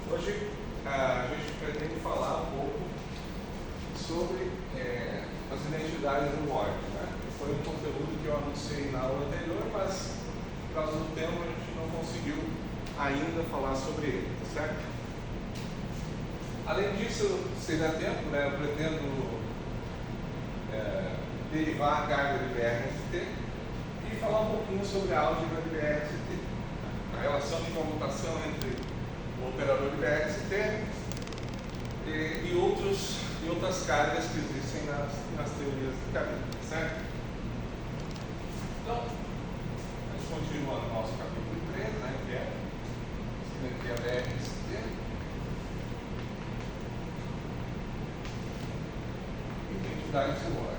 Hoje a gente pretende falar um pouco sobre as identidades do Word, né? Foi um conteúdo que eu anunciei na aula anterior, mas por causa do tempo a gente não conseguiu ainda falar sobre ele, tá certo? Além disso, se der tempo, né, eu pretendo derivar a carga de BRST e falar um pouquinho sobre a álgebra de BRST, a relação de comutação entre o operador de BRST e outras cargas que existem nas teorias de caminho, certo? Então, a gente continua no nosso capítulo 3, né, que é a BRST. Identidades de Word.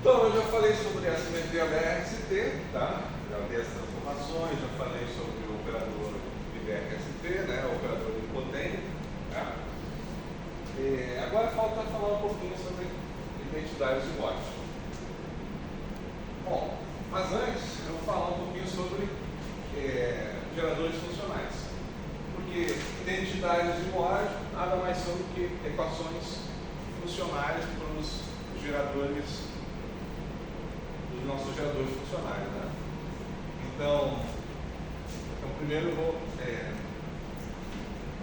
Então, eu já falei sobre a simetria BRST, tá? Já dei as transformações, já falei sobre o operador de BRST, né? O operador de hipotênio, tá? Agora falta falar um pouquinho sobre identidades de Word. Bom, mas antes eu vou falar um pouquinho sobre geradores funcionais. Porque identidades de Word nada mais são do que equações funcionais para os geradores dos nossos geradores funcionais, né? Então primeiro eu vou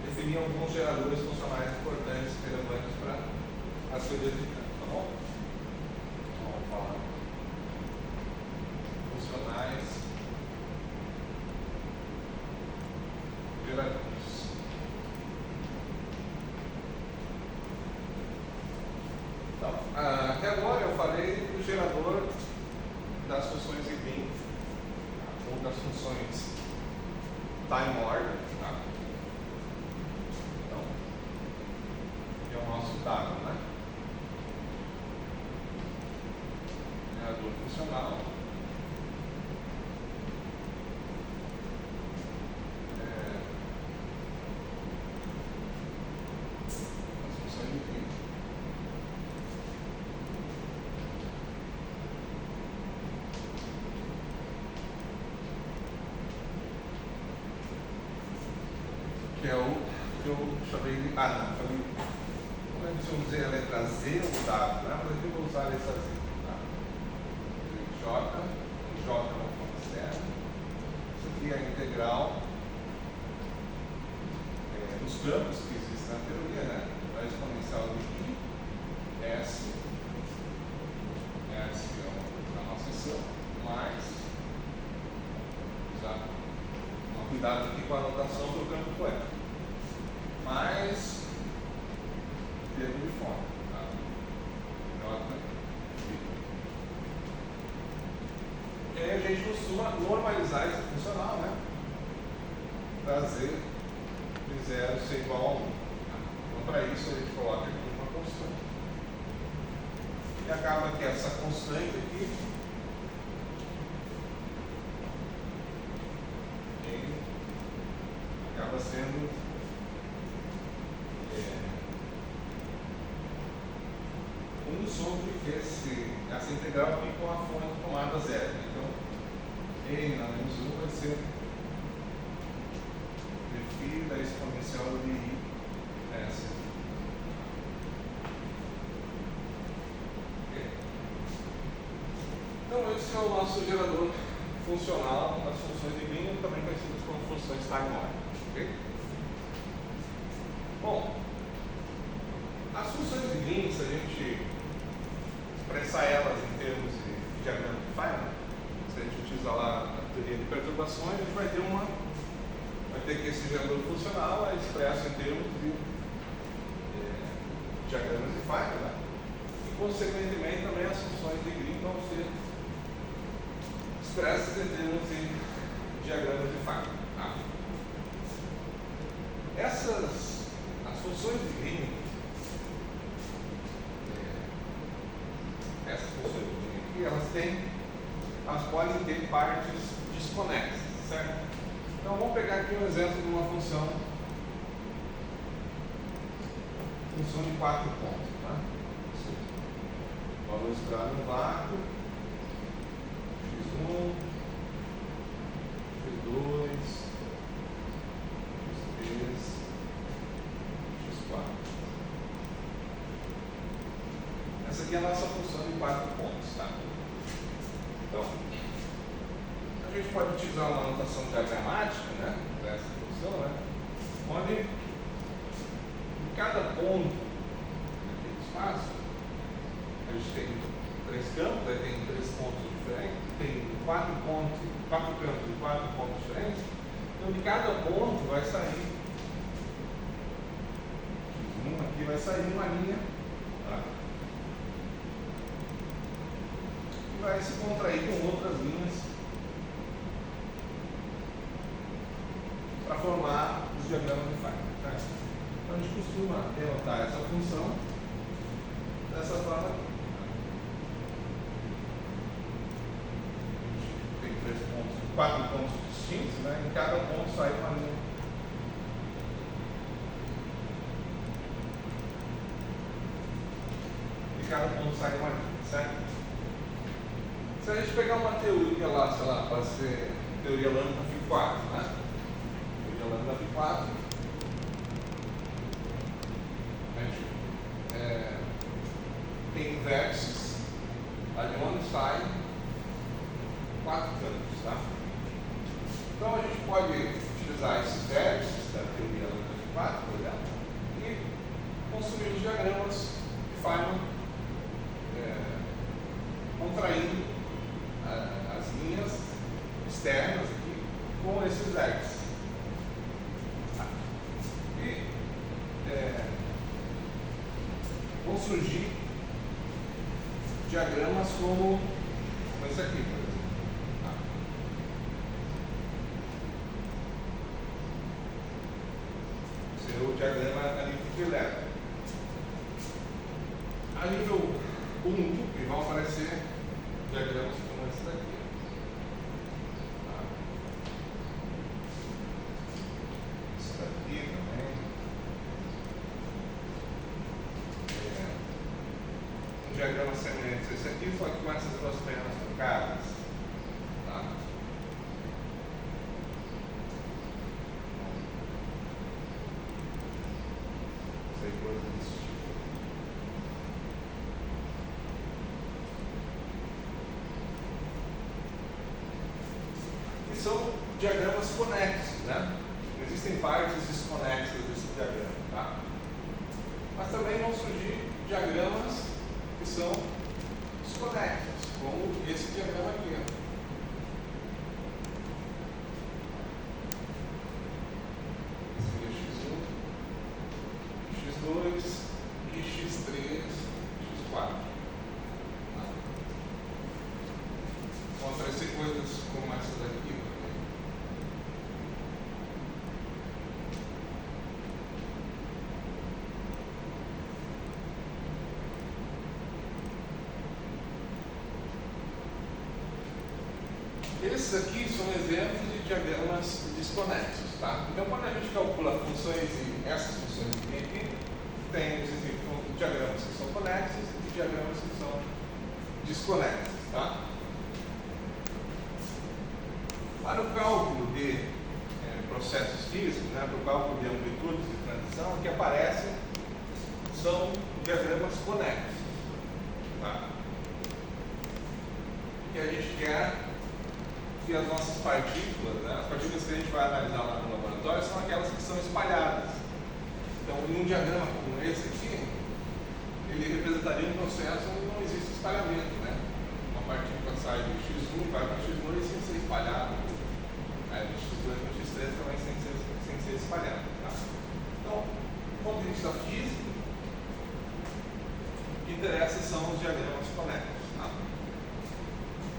definir alguns geradores funcionais importantes, relevantes para as teorias de campo, tá bom? Então, vamos falar funcionais geradores. Então, até agora eu falei do gerador das funções de Green, ou das funções time order, tá? Então, que é o nosso dado, né? Gerador funcional. As funções de Green. Que é o que eu chamei de. Falei. Como é que eu dizer a letra Z do dado, né? Mas aqui eu vou usar a letra Z. Tá? J é uma fonte externa. Isso aqui é a integral dos campos que existem na teoria, né? A exponencial de I, S é a nossa ação, mais. Tá? Cuidado aqui com a anotação do campo poético. Mais termo de forma. Tá? E aí a gente costuma normalizar esse funcional, né? Trazer de 0 ser igual a 1. Então, para isso, a gente coloca aqui uma constante. E acaba que essa constante aqui acaba sendo sobre essa integral aqui com a fonte tomada zero. Então, n na menos 1 vai ser π da exponencial de I S. Okay. Então, esse é o nosso gerador funcional das funções de Green, também conhecidas como funções time order. Okay? Bom, as funções de Green, se a gente expressar elas em termos de diagrama de Feynman, se a gente utilizar lá a teoria de perturbações, a gente vai ter que esse gerador funcional é expresso em termos de diagramas de Feynman, né? E consequentemente também as funções de Green vão ser expressas em termos de diagramas de Feynman. Tá? As funções de Green, essas funções de Green aqui, elas elas podem ter partes desconexas, certo? Então vamos pegar aqui um exemplo de uma função de 4 pontos, tá? Valor esperado no vácuo, x1, x2, x3, x4. Essa aqui é a nossa função de 4 pontos, tá? Então, a gente pode utilizar uma notação diagramática, né, dessa função, né, onde em cada ponto daquele espaço a gente tem 3 campos, aí tem 3 pontos diferentes, tem 4 campos e 4 pontos diferentes. Então de cada ponto vai sair aqui vai sair uma linha, tá? E vai se contrair com outras linhas para formar os diagramas de Feynman, tá? Então a gente costuma denotar essa função dessa forma aqui. Tem 4 pontos distintos, né? Em cada ponto sai uma linha. De cada ponto sai uma linha, certo? Se a gente pegar uma teoria lá, sei lá, pode ser teoria lambda Φ4, né? Teoria lambda Φ4, a gente tem vértices ali onde saem 4 campos, tá? Então a gente pode utilizar esses vértices da teoria lambda Φ4, por exemplo, e construir os diagramas de Feynman contraindo as linhas externas aqui com esses vértices. E vão surgir diagramas como esse aqui, por exemplo. Esse é o diagrama a nível de elétron. A nível 1, vão aparecer diagramas como esse daqui. Esse daqui também. Um diagrama semelhante a esse aqui, só que com essas duas pernas trocadas. Tá? Não sei, coisa desse tipo. São diagramas conexos, né? Existem partes desconexas desse diagrama, tá? Mas também vão surgir diagramas que são desconexos, como esse diagrama aqui, ó. Esse é x1, x2 e x3, x4. Tá? Vão aparecer coisas como essa daqui. Esses aqui são exemplos de diagramas desconexos, tá? Então, quando a gente calcula funções e essas funções aqui, existem diagramas que são conexos e diagramas que são desconexos, tá? Para o cálculo de processos físicos, né, para o cálculo de amplitudes de transição, o que aparecem são diagramas conexos, tá? Que a gente quer que as nossas partículas, né, as partículas que a gente vai analisar lá no laboratório, são aquelas que são espalhadas. Então, em um diagrama como esse aqui, ele representaria um processo onde não existe espalhamento, né? Uma partícula sai de x1 vai para x2 sem ser espalhada, aí de x2 para x3 também sem ser espalhado. Tá? Então, do ponto de vista físico, o que interessa são os diagramas conexos. Tá?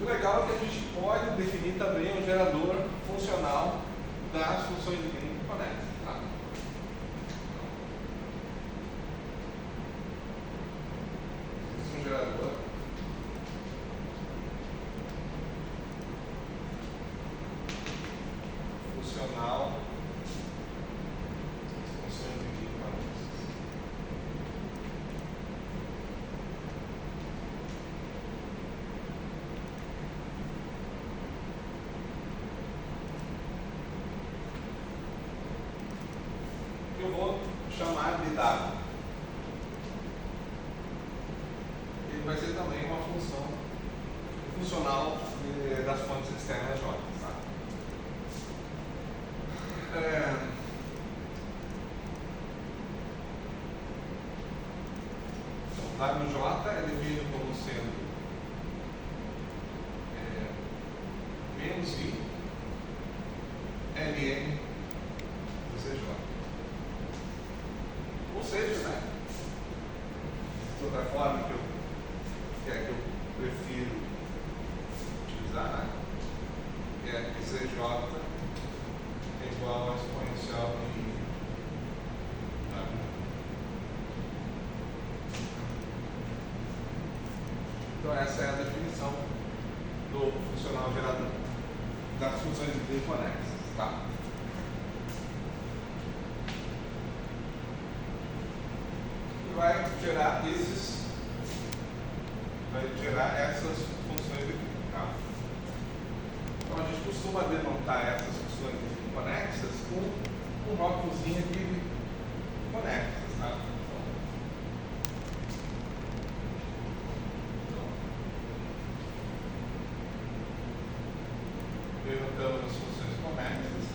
O legal é que a gente pode definir também um gerador funcional das funções de Green conexas. Tá? Existe um gerador dado. Ele vai ser também uma função funcional das fontes externas J. Tá? Então, WJ é definido como sendo menos I LN do CJ. Ou seja, né? De outra forma que eu prefiro utilizar, né? Que é que CJ é igual a exponencial de I. Tá? Então essa é a definição do funcional gerador das funções de conexas, tá? E vai gerar essas funções aqui, tá? Então a gente costuma denotar essas funções conexas com um rótulozinho aqui de conexas, tá? Denotamos as funções conexas.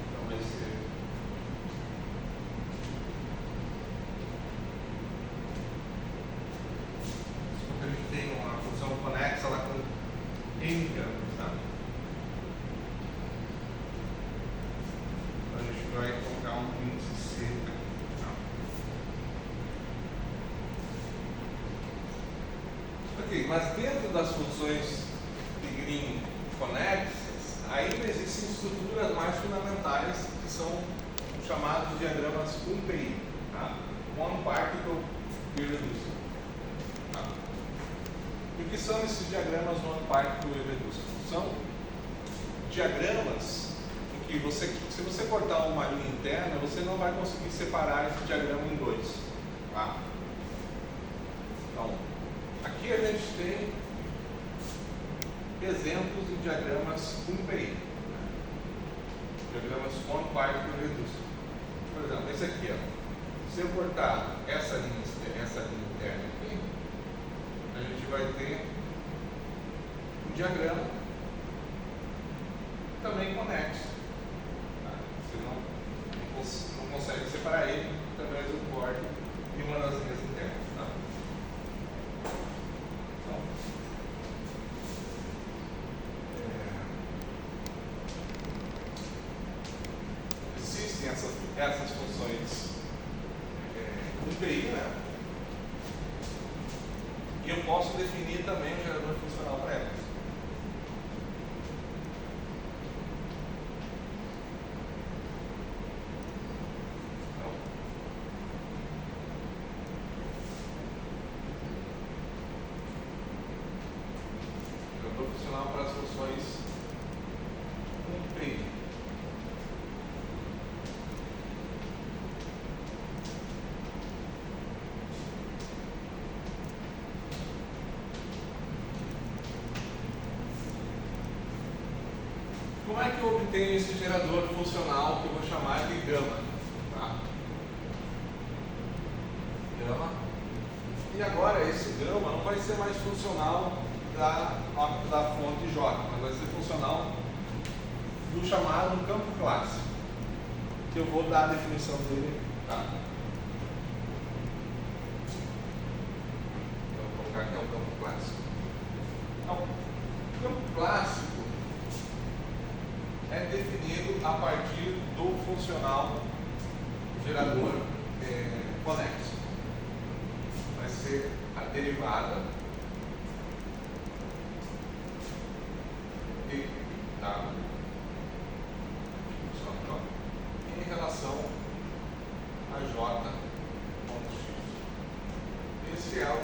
Então vai ser quando a gente tem uma função conexa lá com N campos, tá? Então a gente vai colocar um índice C aqui. Ok, mas dentro das funções de Green conexas, ainda existem estruturas mais fundamentais que são chamados de diagramas UPI, tá? One Particle Irreducible. Tá? E o que são esses diagramas One Particle Irreducible? São diagramas em que se você cortar uma linha interna, você não vai conseguir separar esse diagrama em dois. Tá? Então, aqui a gente tem exemplos de diagramas UPI, diagramas One Particle Irreducible. Por exemplo, esse aqui, ó. Se eu cortar essa linha interna aqui, a gente vai ter um diagrama também conexo. Tá? Você não consegue separar ele através do corte de uma das linhas internas. Tá? Existem essas funções UPI, né? E eu posso definir também um gerador funcional para elas. Então, gerador funcional para as funções UPI. Como é que eu obtenho esse gerador funcional que eu vou chamar de gama? Tá? Gama. E agora esse gama não vai ser mais funcional da fonte J, mas vai ser funcional do chamado campo clássico, que eu vou dar a definição dele. Tá? Então, vou colocar aqui o campo clássico. Então, o campo clássico é definido a partir do funcional gerador conexo. Vai ser a derivada de W em relação a J ponto X. Esse é o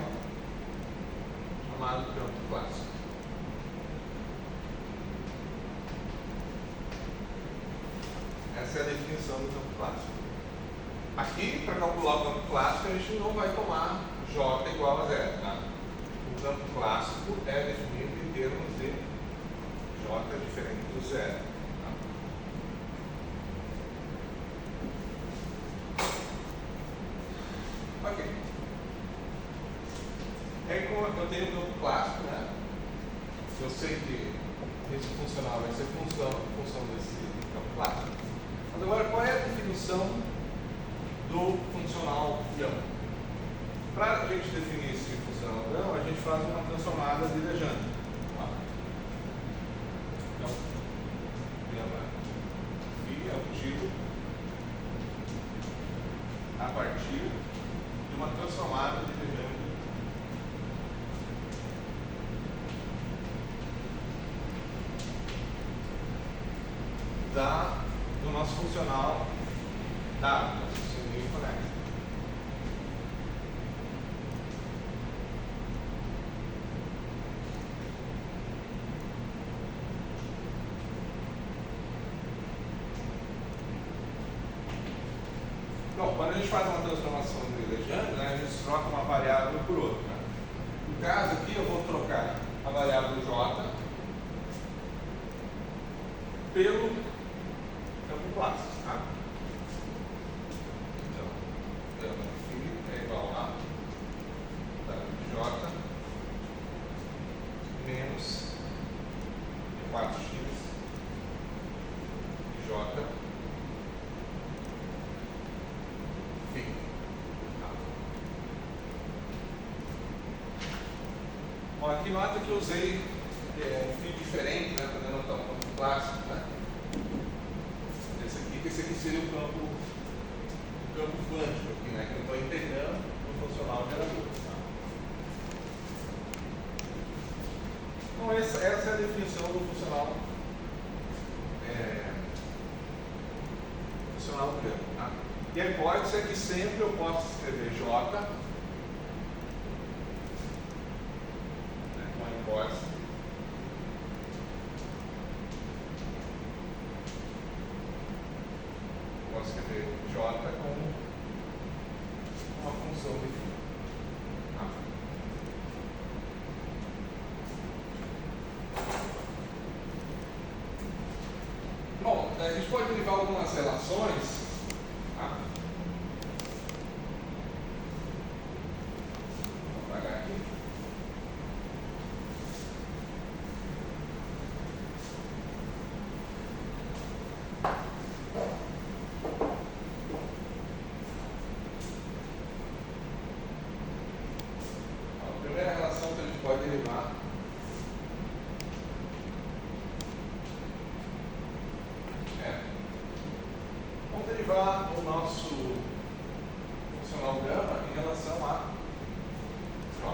chamado campo clássico. Essa é a definição do campo clássico. Aqui, para calcular o campo clássico, a gente não vai tomar J igual a zero. Tá? O campo clássico é definido em termos de J é diferente do zero. Tá? Ok. Aí como eu tenho o campo clássico, né? Eu sei que esse funcional vai ser função desse campo clássico. Mas agora, qual é a definição do funcional gama? Para a gente definir esse funcional gama, a gente faz uma transformada de Legendre. Tá? Então, gama phi é obtido a partir de uma transformada de Legendre do nosso funcional dado, nosso funcional conecta. Bom, quando a gente faz uma transformação de Legendre, né, a gente troca uma variável por outra. Né? No caso aqui, eu vou trocar a variável J pelo campo clássico. Tá? Então, gama phi é igual a J menos 4x J phi. Tá? Bom, aqui nota que eu usei um phi diferente, né, para denotar um campo clássico. Né? Esse aqui seria o campo quântico aqui, né, que eu estou integrando no funcional gerador. Tá? Então essa é a definição do funcional gama. Tá? E a hipótese é que sempre eu posso escrever J, né, uma hipótese posso escrever J como uma função de φ. Tá? Bom, a gente pode derivar algumas relações. Tá? Vou apagar aqui. A primeira relação que a gente pode derivar vamos derivar o nosso funcional gama em relação a J.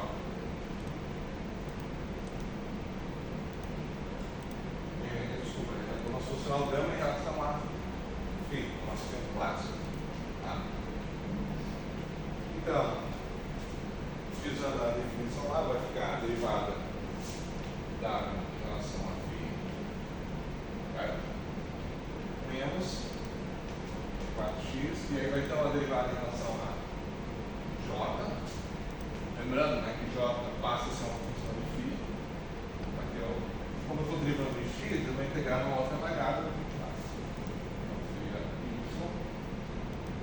Desculpa, o nosso funcional gama em relação a φ, o nosso campo clássico. Tá? Então, utilizando a definição lá, vai ficar a derivada da em relação a φ, certo? Menos 4x, e aí vai ter uma derivada em relação a J. Lembrando, né, que J passa a ser uma função de φ. Aqui como eu estou derivando em x, eu vou integrar uma outra variável. Então, seria y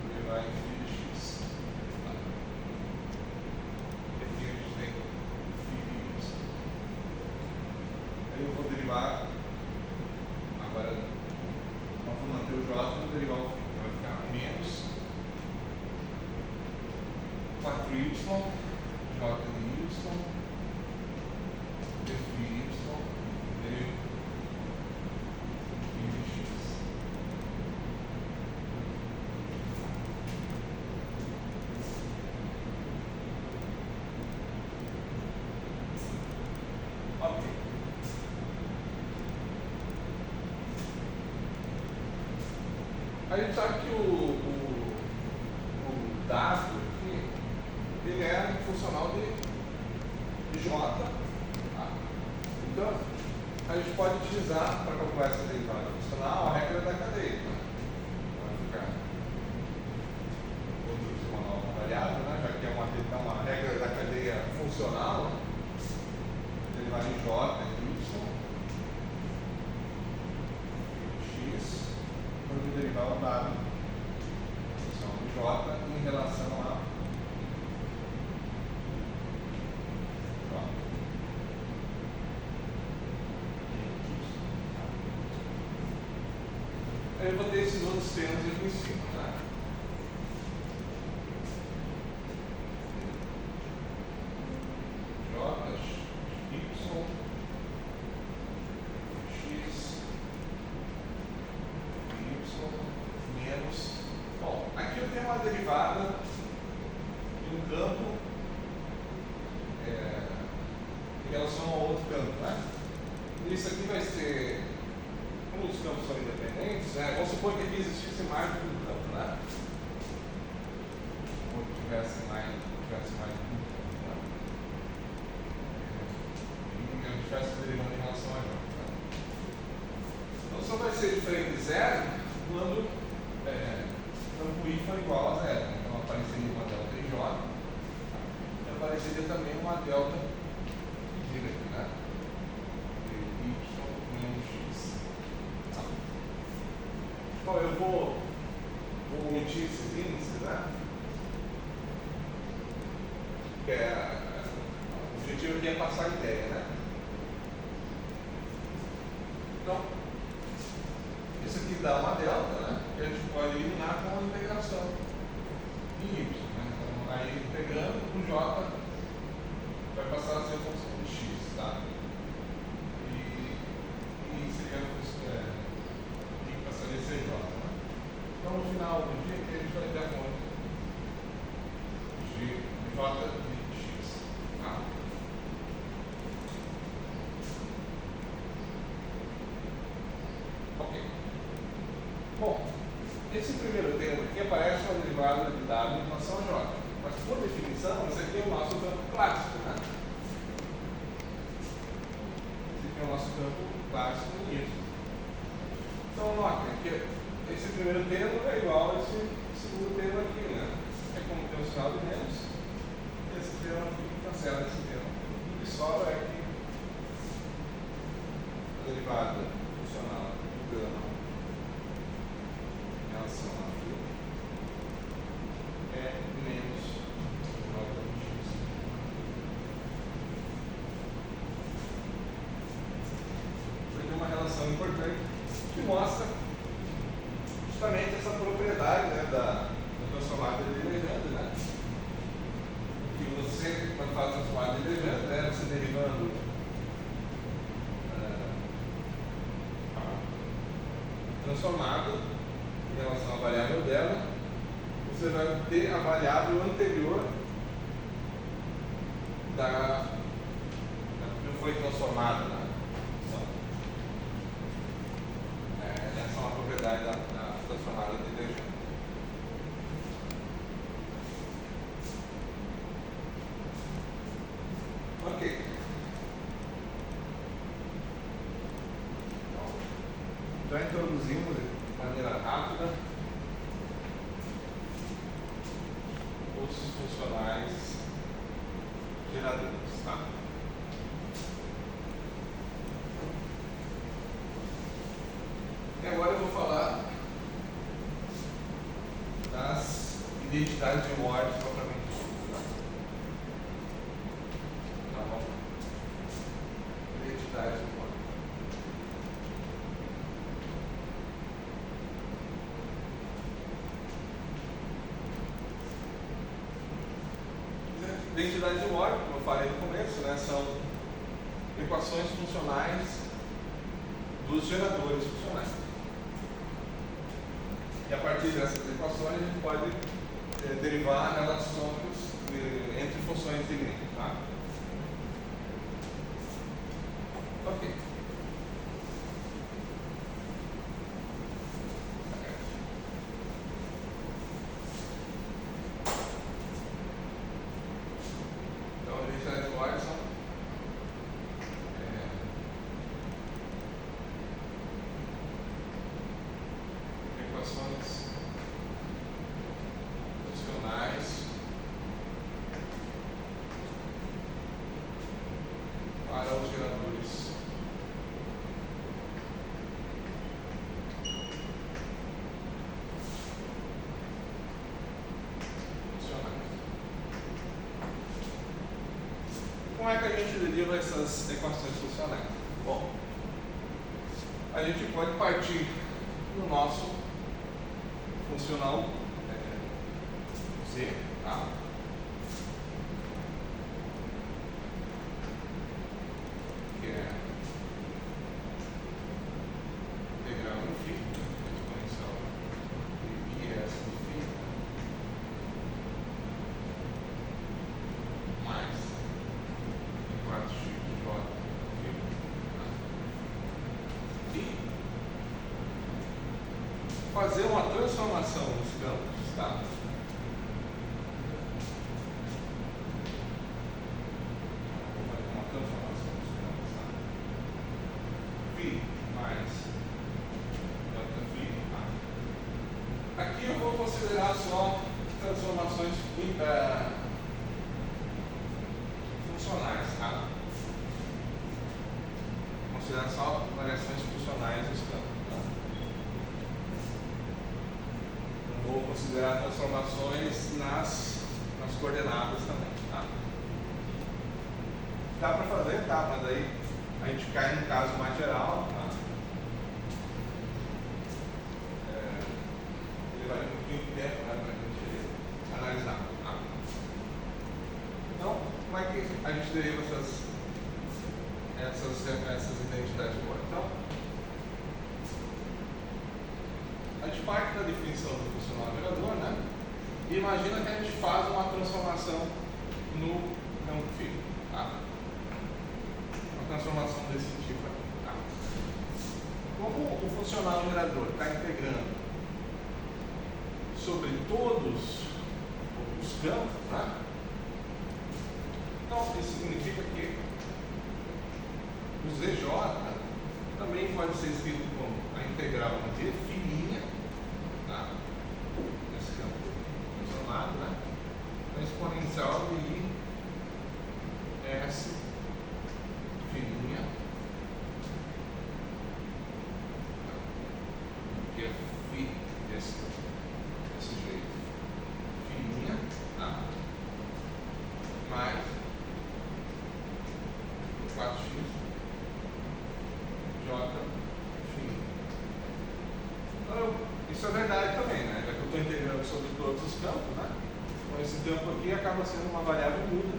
derivar em φ de x. Aqui a gente tem φ de y. Aí eu vou derivar, agora nós vamos manter o J e vou derivar o φ. Vai ficar menos 4y J de y de φ y de φ de x. Ok. A gente sabe que o dado aqui, ele é funcional de J. Tá? Então, a gente pode utilizar para calcular essa derivada funcional a regra da cadeia. Tá? Vai ficar, vou introduzir uma nova variável, né? Já que é uma regra da cadeia funcional, derivada em J, em Y, os termos aqui em cima, né? J, Y, X, Y, menos. Bom, aqui eu tenho uma derivada de um campo em relação ao outro campo, né? Isso aqui vai ser, como os campos são independentes, né? Vamos supor que aqui existisse mais de um campo, né? Ou tivesse mais de um campo, né? E eu estivesse derivando em relação a J. Né? Então só vai ser diferente de zero quando o campo I for igual a zero. Então apareceria uma delta em J, e apareceria também uma delta Y, né? Y menos X. Tá. Bom, eu vou omitir esses índices, né? Que o objetivo aqui é passar a ideia, né? Então, isso aqui dá uma delta, né? Que a gente pode eliminar com a integração em Y, né? Então, aí integrando, o J vai passar a ser a função de X, tá? E seria que passaria a ser J, né? Então, no final do dia, aqui a gente vai ter a conta de J de X, tá? Ok. Bom, esse primeiro termo aqui aparece uma derivada de W em relação a J. Mas, por definição, esse aqui é o nosso campo clássico, né? Esse aqui é o nosso campo clássico nisso. Então, notem que esse primeiro termo é igual a esse segundo termo aqui, né? É como tem o sinal de menos, esse termo aqui cancela esse termo. O que sobra é que a derivada funcional do gama em relação a φ é menos J de X. Isso aqui é uma relação importante que mostra justamente essa propriedade, né, da transformada de Legendre, né? Que você, quando faz a transformada de Legendre, né, você derivando a transformada em relação à variável dela, você vai ter a variável anterior da que não foi transformada, né? Essa é uma propriedade da transformada de Legendre. Ok. Já introduzimos de maneira rápida os funcionais geradores, tá? E agora eu vou falar das identidades de Ward propriamente ditas. Tá bom? Identidade de Ward. Identidade de Ward, como eu falei no começo, né, são equações funcionais dos geradores funcionais. E a partir dessas equações a gente pode derivar relações entre funções de grande, tá? Ok. Então, a identidade de Ward são equações funcionais para os geradores funcionais. Como é que a gente deriva essas equações funcionais? Bom, a gente pode partir do nosso funcional Z, tá? Que é integral no φ, exponencial de IS do φ, mais 4x de J e fazer uma transformação nos campos, tá? Aqui eu vou considerar só transformações funcionais, tá? Vou considerar só variações funcionais dos campos, tá? Não vou considerar transformações nas coordenadas também, tá? Dá para fazer, tá? Mas daí a gente cai num caso mais geral, tá? Vai um pouquinho de tempo, né, para a gente analisar. Tá? Então, como é que a gente deriva essas identidades de cor? Então, a gente parte da definição do funcional gerador, né? E imagina que a gente faz uma transformação no campo φ. Tá? Uma transformação desse tipo aqui. Tá? Como o funcional gerador está integrando sobre todos os campos, tá? Então, isso significa que o ZJ também pode ser escrito como a integral de φ', tá? Nesse campo transformado, né? A exponencial de IS φ', que é φ desse jeito, fininha, tá? Mais 4x J fininho. Então, isso é verdade também, né? Já que eu estou integrando sobre todos os campos, né? Então, esse campo aqui acaba sendo uma variável muda.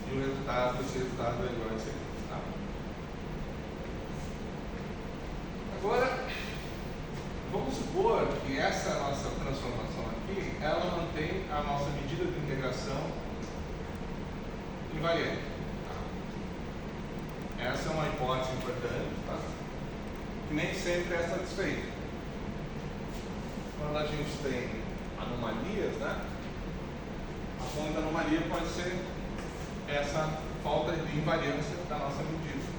E o resultado, esse resultado é igual a esse aqui, tá? Agora, vamos supor que essa nossa transformação aqui, ela mantém a nossa medida de integração invariante. Tá? Essa é uma hipótese importante, tá? Que nem sempre é satisfeita. Quando a gente tem anomalias, né? A fonte da anomalia pode ser essa falta de invariância da nossa medida.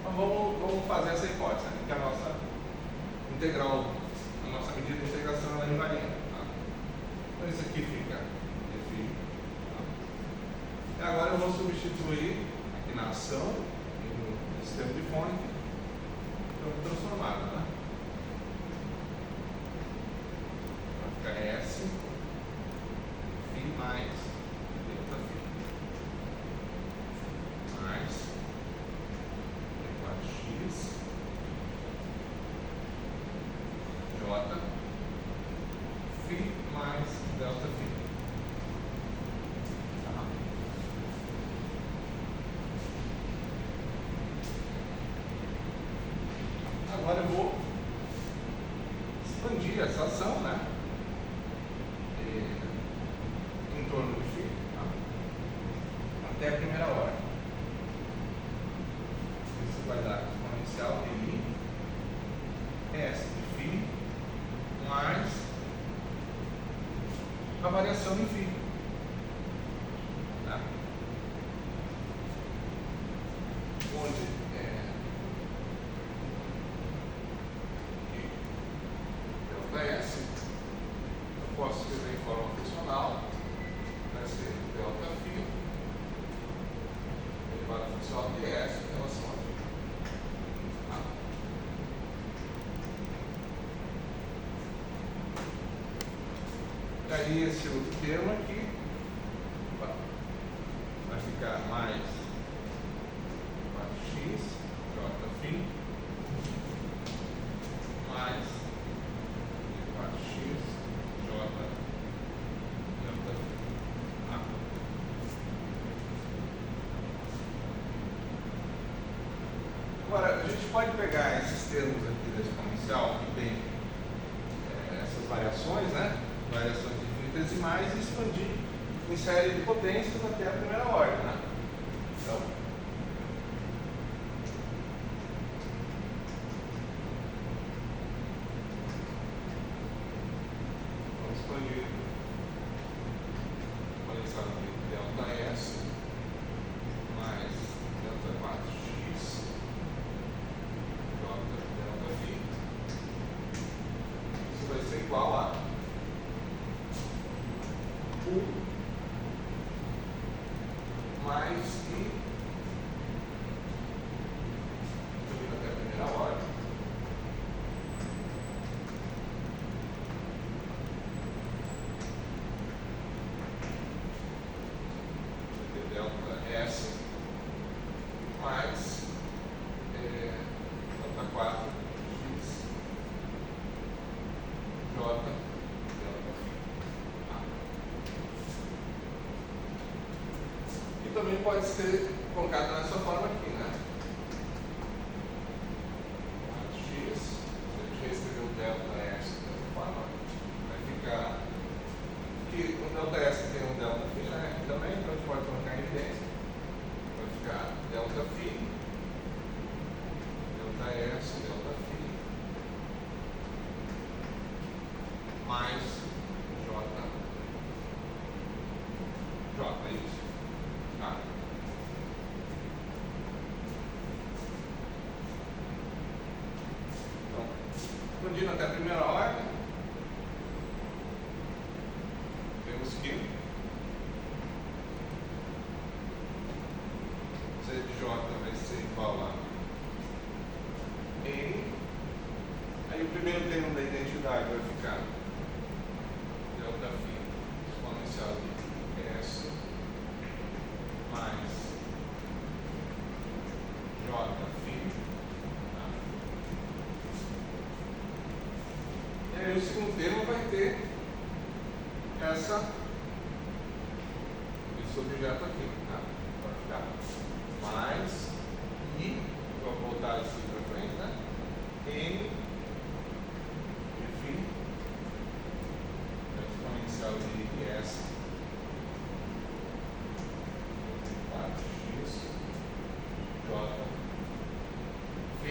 Então vamos fazer essa hipótese, né? Que a nossa integral, a nossa medida de integração é invariante. Tá? Então isso aqui fica definido. Tá? E agora eu vou substituir aqui na ação, no sistema de fonte, campo transformado. Né? Vai ficar S φ mais delta φ mais X J φ mais delta φ. Tá. Agora eu vou expandir essa ação, né? Em torno de φ, tá? Até a primeira hora. Isso vai dar exponencial de I S de φ mais a variação em φ. Tá? Onde delta S eu posso escrever em forma funcional, vai ser delta φ elevado à funcional de S em relação a φ. Tá? E aí esse outro termo aqui vai ficar mais φ mais 4x j delta A. Agora, a gente pode pegar esses termos aqui da exponencial, que tem essas variações, né? Variações infinitesimais, e expandir em série de potências até a primeira ordem, né? Então, vamos expandir a exponencial de delta S mais delta 4x delta φ. Isso vai ser igual a 1 mais I até a primeira ordem de delta S mais delta 4x j delta φ. E também pode ser colocado nessa forma aqui, né? X, se a gente reescrever o delta S dessa forma, vai ficar que o delta S tem um delta φ, né? Aqui também, então a gente pode colocar em evidência. Vai ficar delta φ, delta S, delta φ, mais J, é isso. Tá? Então, expandindo até a primeira ordem, temos que Z de J vai ser igual a N. Aí o primeiro termo da identidade vai ficar delta φ exponencial de S mais J φ. Tá? E aí o segundo termo vai ter esse objeto aqui, tá? Vai ficar mais I, vou voltar isso para frente, né? N de φ exponencial de S 4x j φ.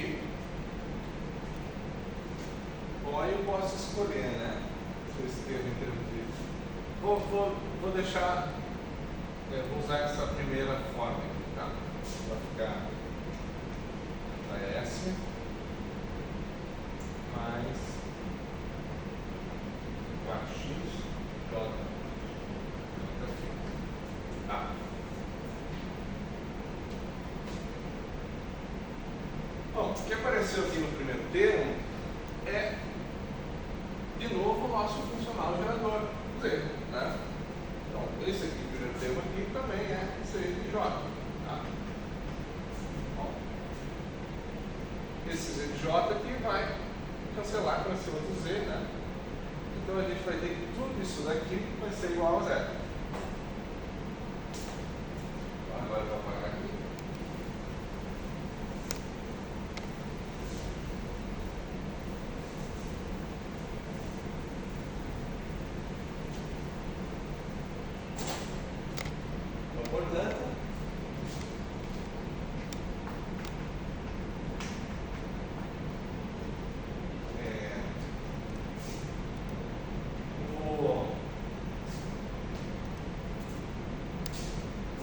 Bom, aí eu posso escolher, né? Esse termo interrompido. Vou deixar, vou usar essa primeira forma aqui, tá? Vai ficar S mais 4x j delta φ. Tá? Bom, o que apareceu aqui no primeiro termo é, de novo, o nosso funcional gerador Z, né? Então, esse aqui, o primeiro termo aqui, também é C de J. Tá? Bom, esse Z de J aqui vai cancelar com esse outro Z, né? Então, a gente vai ter que tudo isso daqui vai ser igual a zero. Então, agora eu vou apagar aqui. Portanto,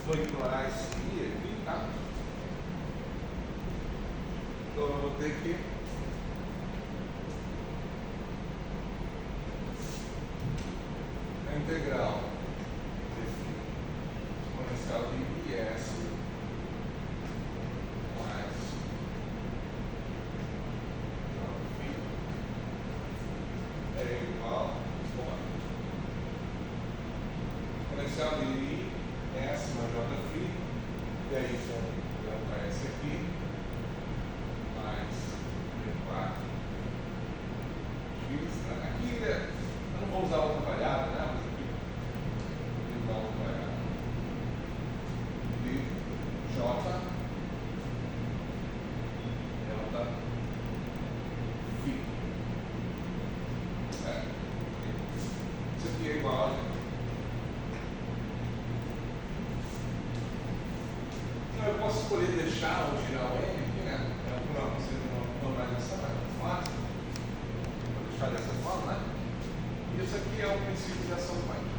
vou ignorar esse I aqui, tá? Então eu vou ter que a integral exponencial de IS mais φ é igual a exponencial de S mais J φ, e aí são delta S aqui, mais fechar ou girar o M aqui, né? É uma conceito de normalização, é muito fácil. Vou deixar dessa forma, né? Isso aqui é o princípio de ação quântica.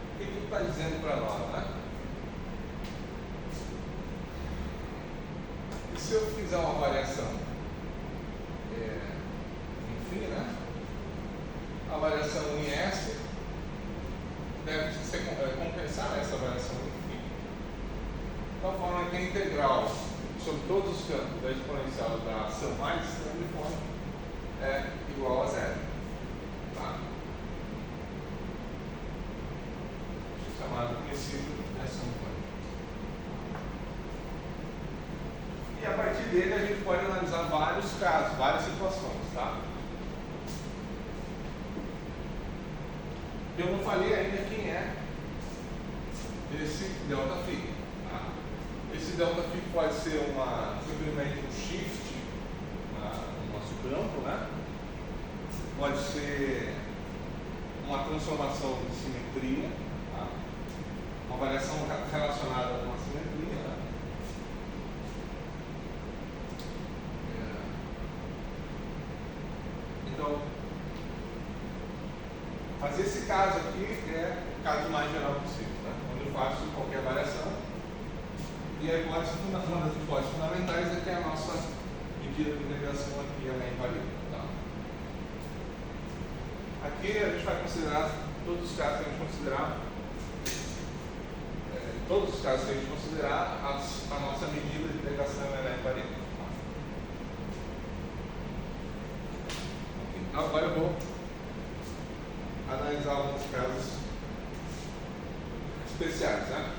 O que ele está dizendo para nós, né? E se eu fizer uma variação, enfim, né? A variação em S deve ser, compensar essa variação em φ. De tal forma que a integral sobre todos os campos da exponencial da ação mais extremiforme é igual a zero. Tá? Chamado princípio de ação quântica. E a partir dele a gente pode analisar vários casos, várias situações, tá? Eu não falei ainda quem é esse ΔΦ. Tá? Esse ΔΦ pode ser simplesmente um shift no nosso campo, né? Pode ser uma transformação de simetria, tá? Uma variação relacionada com uma simetria, né? Então, mas esse caso aqui é o caso mais geral possível, né? Onde eu faço qualquer variação. E a hipótese, uma das hipóteses fundamentais é que a nossa medida de integração aqui ela é invalida. Tá? Aqui a gente vai considerar todos os casos que a gente considerar, a nossa medida de integração ela é invalida. Tá? Então agora eu vou analisar alguns casos especiais, né?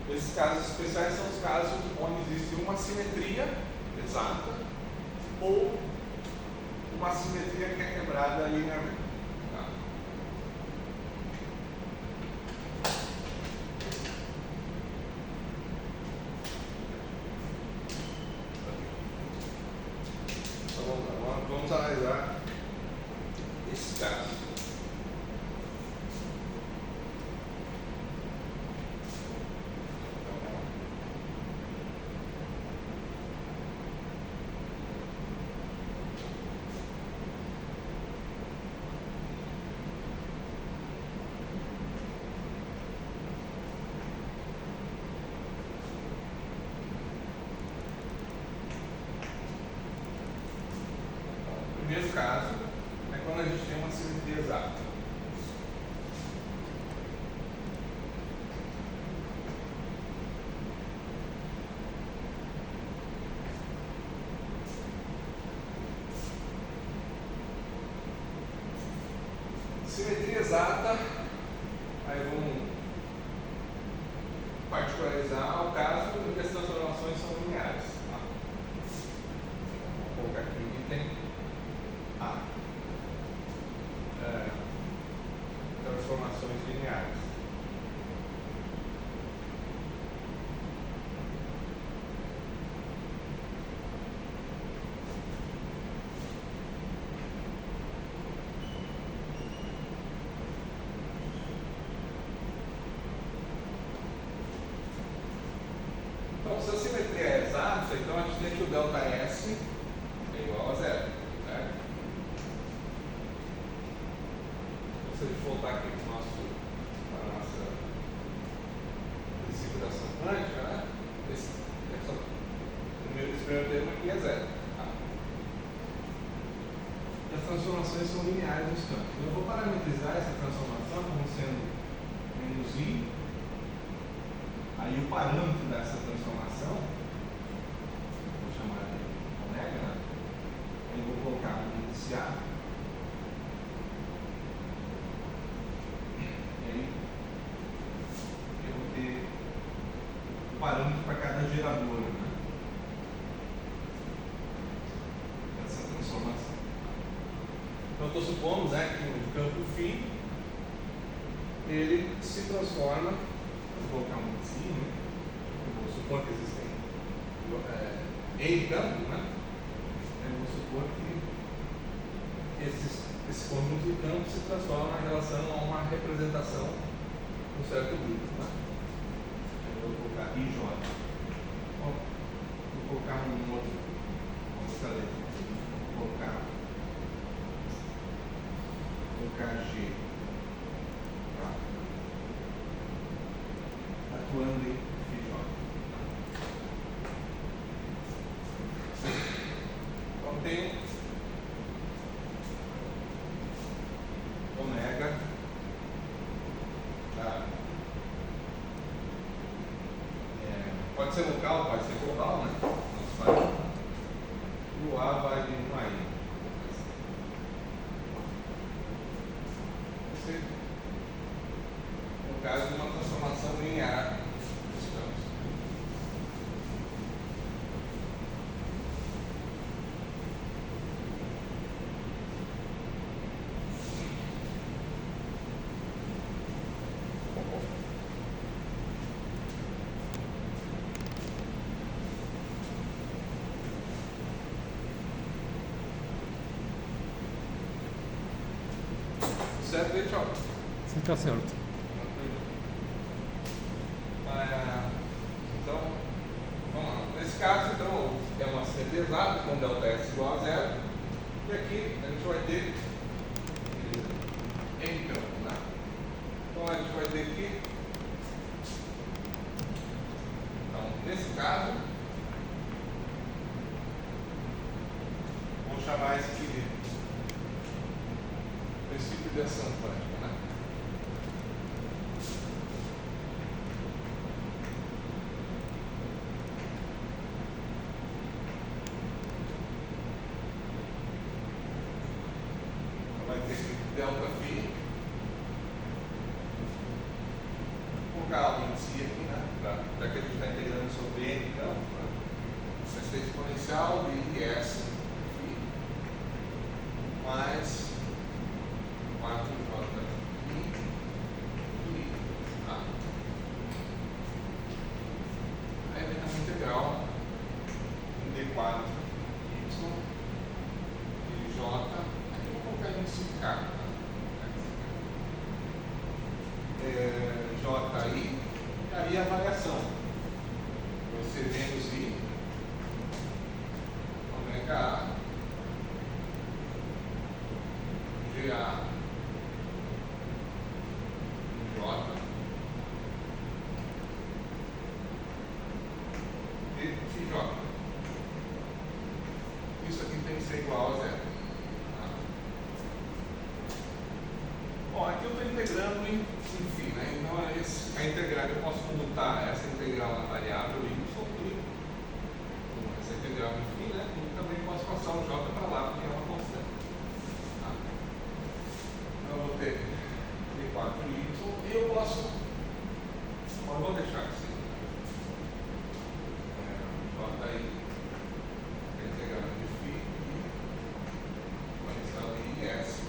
Esses casos especiais são os casos onde existe uma simetria exata ou uma simetria que é quebrada linearmente. Tá? Então vamos analisar esses casos. O primeiro caso é quando a gente tem uma simetria exata. Simetria exata, aí vamos particularizar o caso em que as transformações são lineares. Tá? Vou colocar aqui o item A. Transformações lineares. Então, se a simetria é exata, então a gente tem que o ΔS é igual a zero. Certo? Se a gente voltar aqui para a nossa princípio da ação quântica, né? Esse primeiro termo aqui é zero. Tá? E as transformações são lineares nos campos. Eu vou parametrizar essa transformação como sendo menos I. Aí o parâmetro dessa transformação, vou chamar de ômega, né? Eu vou colocar um índice A. E aí eu vou ter o parâmetro para cada gerador, né? Essa transformação. Então estou supondo, né, que no campo φ ele se transforma, vou colocar um si, né? Vou supor que existem em campos, né? Vamos supor que esse conjunto de campos se transforma em relação a uma representação de um certo grupo. Né? Eu vou colocar IJ. Vou colocar uma outra letra. Vou colocar G. Tá? Atuando em FJ. Então tem ômega, tá? Pode ser local, pode ser global, né? O A vai de 1 a I. No caso de uma transformação linear dos campos. Certo, aí, tchau. Sim, tá certo. Então, vamos lá. Nesse caso, então, é uma síntese exata com ΔS igual a zero. E aqui a gente vai ter em campo, né? Então a gente vai ter aqui. Então, nesse caso, vou chamar isso aqui de princípio de ação quântica, né? Então vai ter que delta φ. Vou colocar algo em si aqui, né? Já que a gente está integrando sobre N, então, né? Vai ser exponencial de IS φ mais 4J. Aí vem a integral em D4 Y de J. Aqui eu vou colocar em K. JI, e aí a variação. Vai ser menos I, ômega A, GA, J, e FJ. Isso aqui tem que ser igual a zero. Tá? Bom, aqui eu estou integrando em φ, né? Então a integral, eu posso computar essa integral na variável y e essa integral em φ, né? E também posso passar o j para lá, porque é uma constante. Tá? Então eu vou ter d4y e eu posso. Bom, eu vou deixar assim. J a integral de φ e exponencial de IS φ.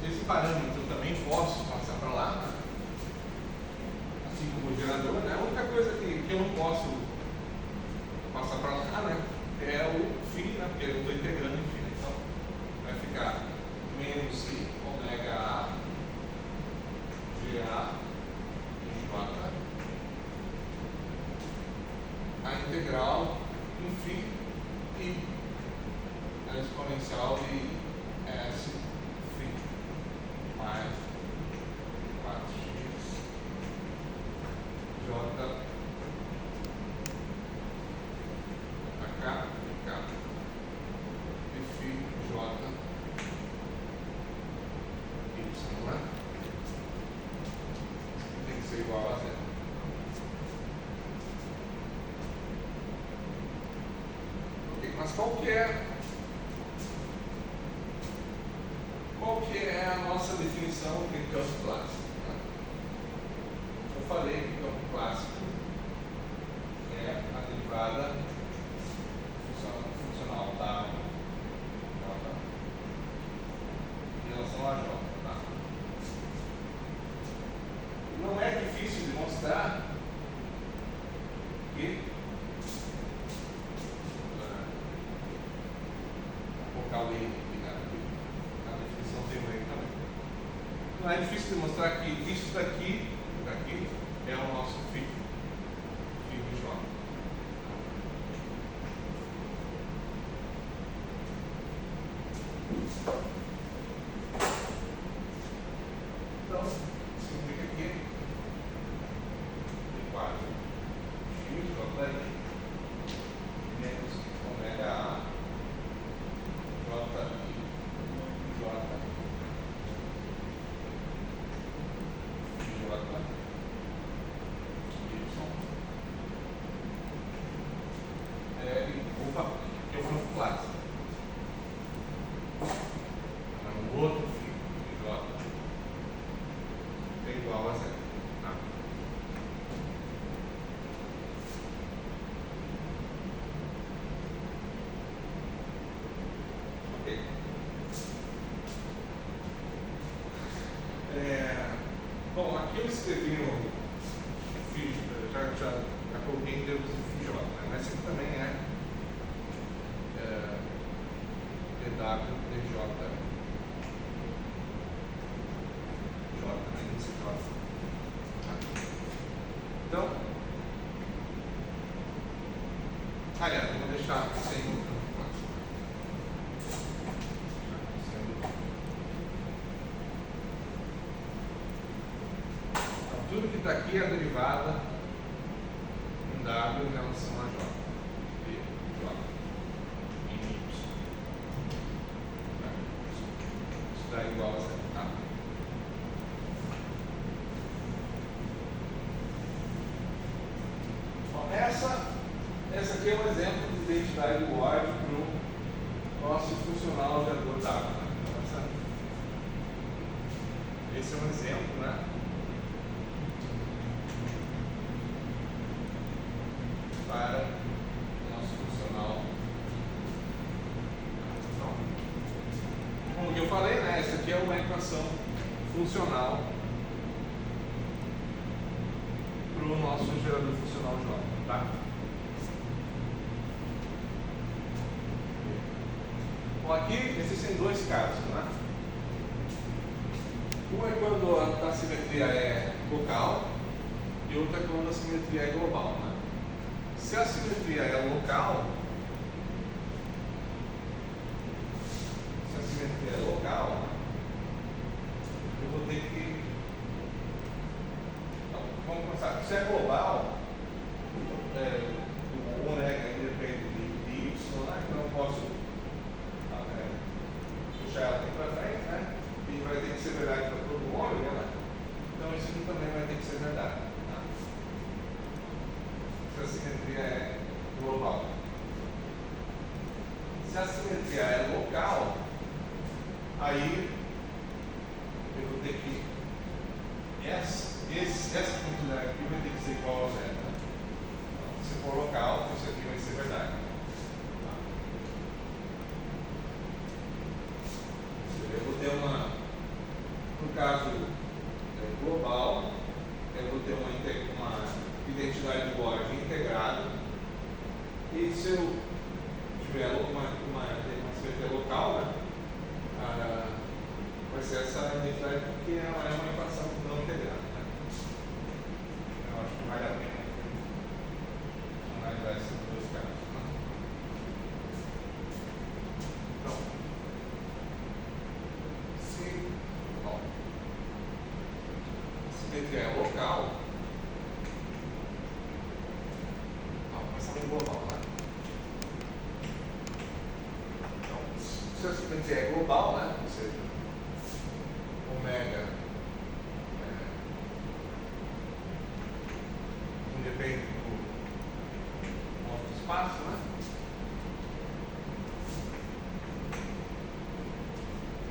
Esse parâmetro eu também posso passar para lá, né? Assim como o gerador, né? A única coisa que eu não posso passar para lá, né? É o φ, né? Porque eu estou integrando em φ. Então vai ficar menos I ômega A GA J a integral em φ e a exponencial de S mais 4x J a K e φ J Y, né? Tem que ser igual a zero. qual que é a nossa definição de campo clássico? Eu falei que o campo clássico é a derivada funcional da J em relação a J. Tá? Não é difícil de mostrar que vocal E, a definição tem um E também. Não é difícil de mostrar que isso daqui é o nosso φ de J. Então, significa que igual x J menos ômega A J que é o campo clássico. O outro φ de J é igual a zero. Tá? Ok. Bom, aqui eu escrevi o φ, já coloquei em termos de φ J, né? Mas esse aqui também é dW dJ J, né? Esse J. Então, aliás, eu vou deixar sem o campo clássico. Então, tudo que está aqui é a derivada em W em relação a J. De J. Em Y. Isso dá igual a zero. Tá? Bom, essa aqui é um exemplo de identidade do Ward para o nosso funcional gerador d'água. Né? Então, esse é um exemplo, né? Para o nosso funcional. Então, como eu falei, né? Essa aqui é uma equação funcional para o nosso gerador funcional J. Tá? Bom, aqui existem dois casos, né? Um é quando a simetria é local e outro é quando a simetria é global, né? Se a simetria é local, eu vou ter que... Então, vamos começar. Se é global, o ômega independe de y, né? Então eu posso puxar ela aqui para frente, né? E vai ter que ser verdade para todo o ômega, né? Então isso aqui também vai ter que ser verdade. Tá? Se a simetria é global. Se a simetria é local, aí eu vou ter que essa quantidade aqui vai ter que ser igual a zero. Né? Então, se for local, isso aqui vai ser verdade. Tá? Eu vou ter no caso global, eu vou ter uma identidade de Ward integrada. E se eu tiver uma simetria local, né? Vai ser essa identidade porque ela é uma equação não integrada. Né? Eu acho que vale a pena analisar esses dois casos. Né? Então, se a simetria é local, começamos em global, né? Então, se a simetria é global, né? Ou seja, ômega independe do nosso espaço, né?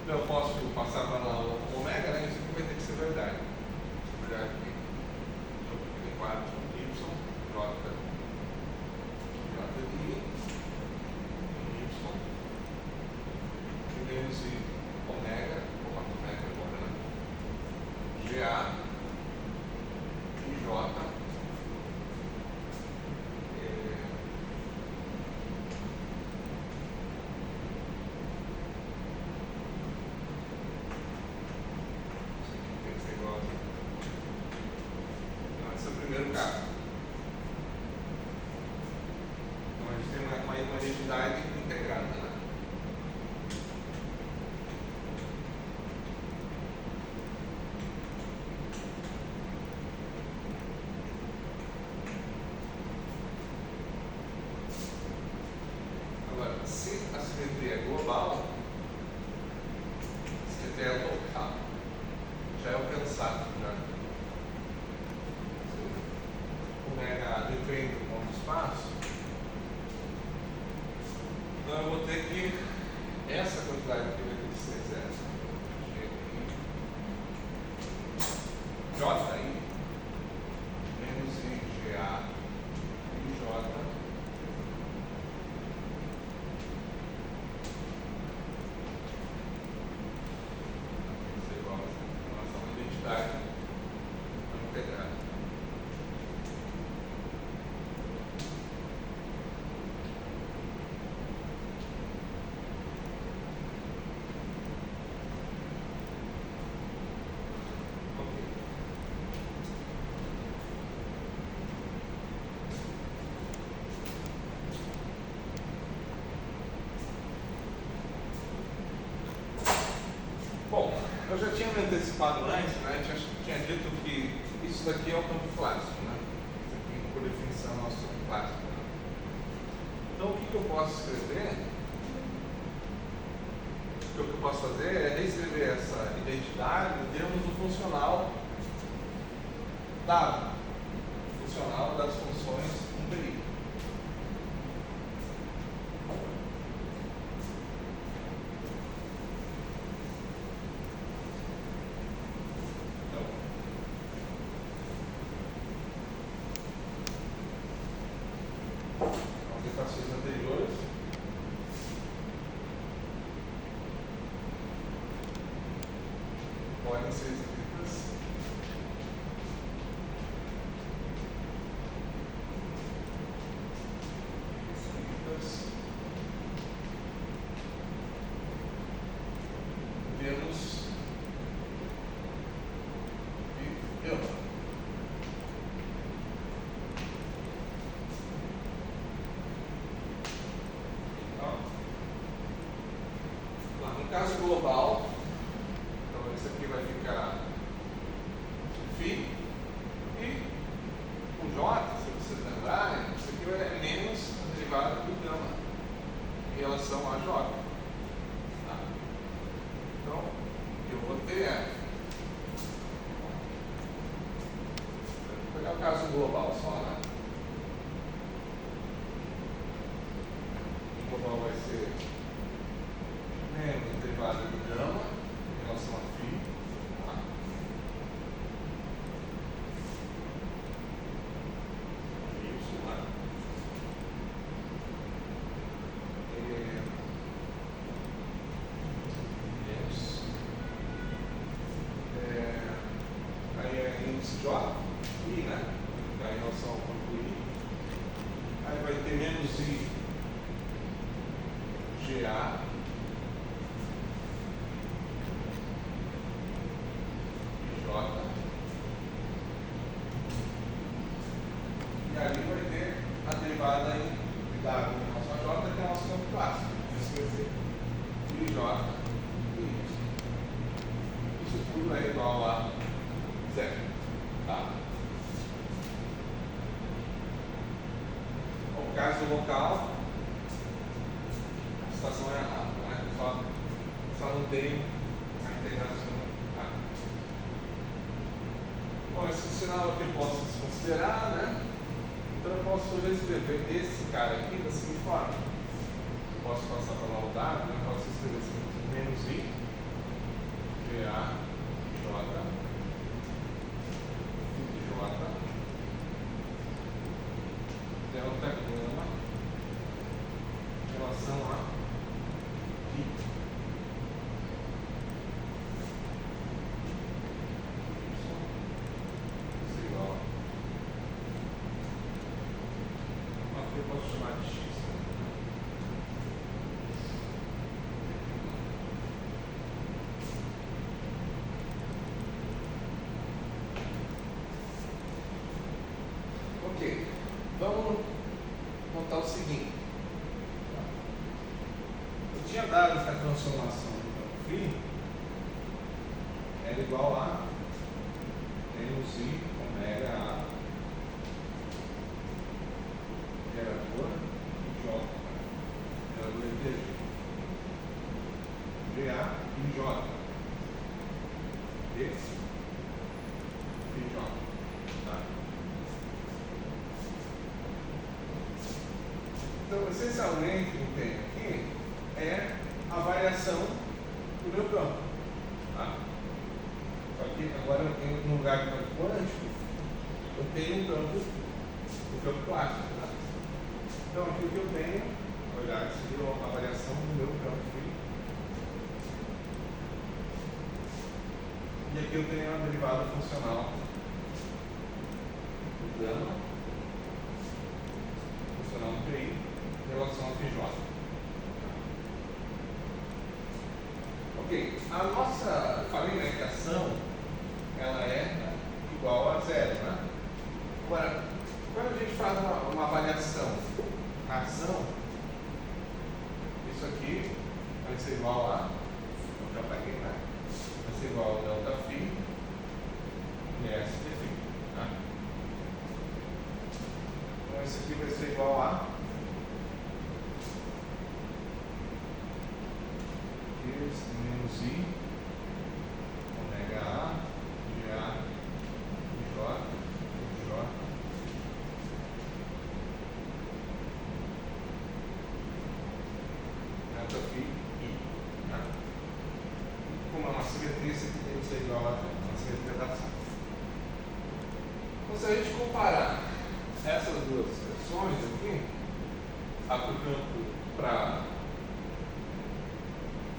Então eu posso passar para lá o ômega, né? Isso aqui vai ter que ser verdade. Verdade aqui. Então tem 4 y, j de i, y, e menos i ômega, opa, ômega agora, né? GA e j. Primeiro caso. Então a gente tem uma identidade integrada, né? Agora, se a simetria é global, a simetria é local, já é alcançado, já. Ômega depende do ponto de espaço, então eu vou ter que essa quantidade aqui vai ter que ser zero. J aí menos I GA e J isso é igual a nossa identidade integrada. Bom, eu já tinha me antecipado antes, né? Tinha dito que isso daqui é o campo clássico, né? Isso aqui, por definição, é o nosso campo clássico. Né? Então, o que eu posso escrever? O que eu posso fazer é reescrever essa identidade em termos do funcional dado, funcional das funções numérica. Aplicações anteriores. Podem ser escritas em termos de gama. No caso global, então isso aqui vai ficar φ e o J, se vocês lembrarem, isso aqui é menos a derivada do gama em relação a J. Tá? Então, eu vou ter. Vou pegar o caso global só, né? O global vai ser menos derivada do gama em relação a φ. Tá? Isso, né? Aí é índice J, I, né? Aí em relação ao campo I. Aí vai ter menos I GA e J. E ali vai ter a derivada em W em relação a J, que é o nosso campo clássico. Isso quer dizer I J e Y. Isso tudo é igual a zero. Tá? Bom, no caso local, a situação é errada, né? Só não tem a integração. Tá? Bom, esse sinal aqui eu posso desconsiderar, né? Então eu posso reescrever esse cara aqui da seguinte forma. Eu posso passar para lá o dado, né? Eu posso escrever assim, menos I GA, J, J, delta gama, em relação a π. Isso é igual a... Aqui eu posso chamar de x. Ok, vamos montar o seguinte. Eu tinha dado que a transformação do campo free era igual a menos I omega A gerador J, gerador de energia, GA e J, esse e J, tá? Então, essencialmente, o que eu tenho aqui é a variação do meu campo. Tá? Só que agora, no lugar do campo quântico, eu tenho um campo, o campo clássico. Tá? Então, aqui o que eu tenho, olhar, seria a variação do meu campo free. E aqui eu tenho a derivada funcional do gama, funcional do PI, em relação ao PJ. Ok, a nossa, falei, né, que a ação ela é igual a zero, né? Agora, quando a gente faz uma avaliação, a ação, isso aqui vai ser igual a, eu já paguei, né? Vai ser igual a delta φ e S de φ, tá? Então, isso aqui vai ser igual a menos I omega A GA J delta φ I, tá? Como é uma simetria, isso aqui tem que ser igual a uma simetria da ação. Então, se a gente comparar essas duas expressões aqui, a do campo para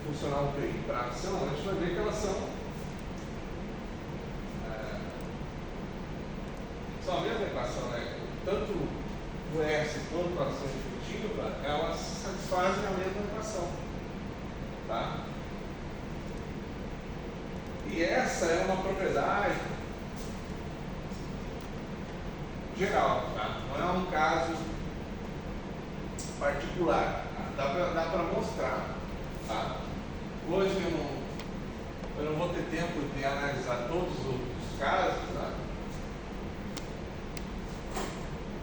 funcional PI para ação, a gente vai ver que elas são a mesma equação, né? Tanto o S quanto a ação efetiva, elas satisfazem a mesma equação. Tá? E essa é uma propriedade geral, tá? Não é um caso particular. Tá? Dá para mostrar. Tá? Hoje eu não vou ter tempo de analisar todos os outros casos, tá?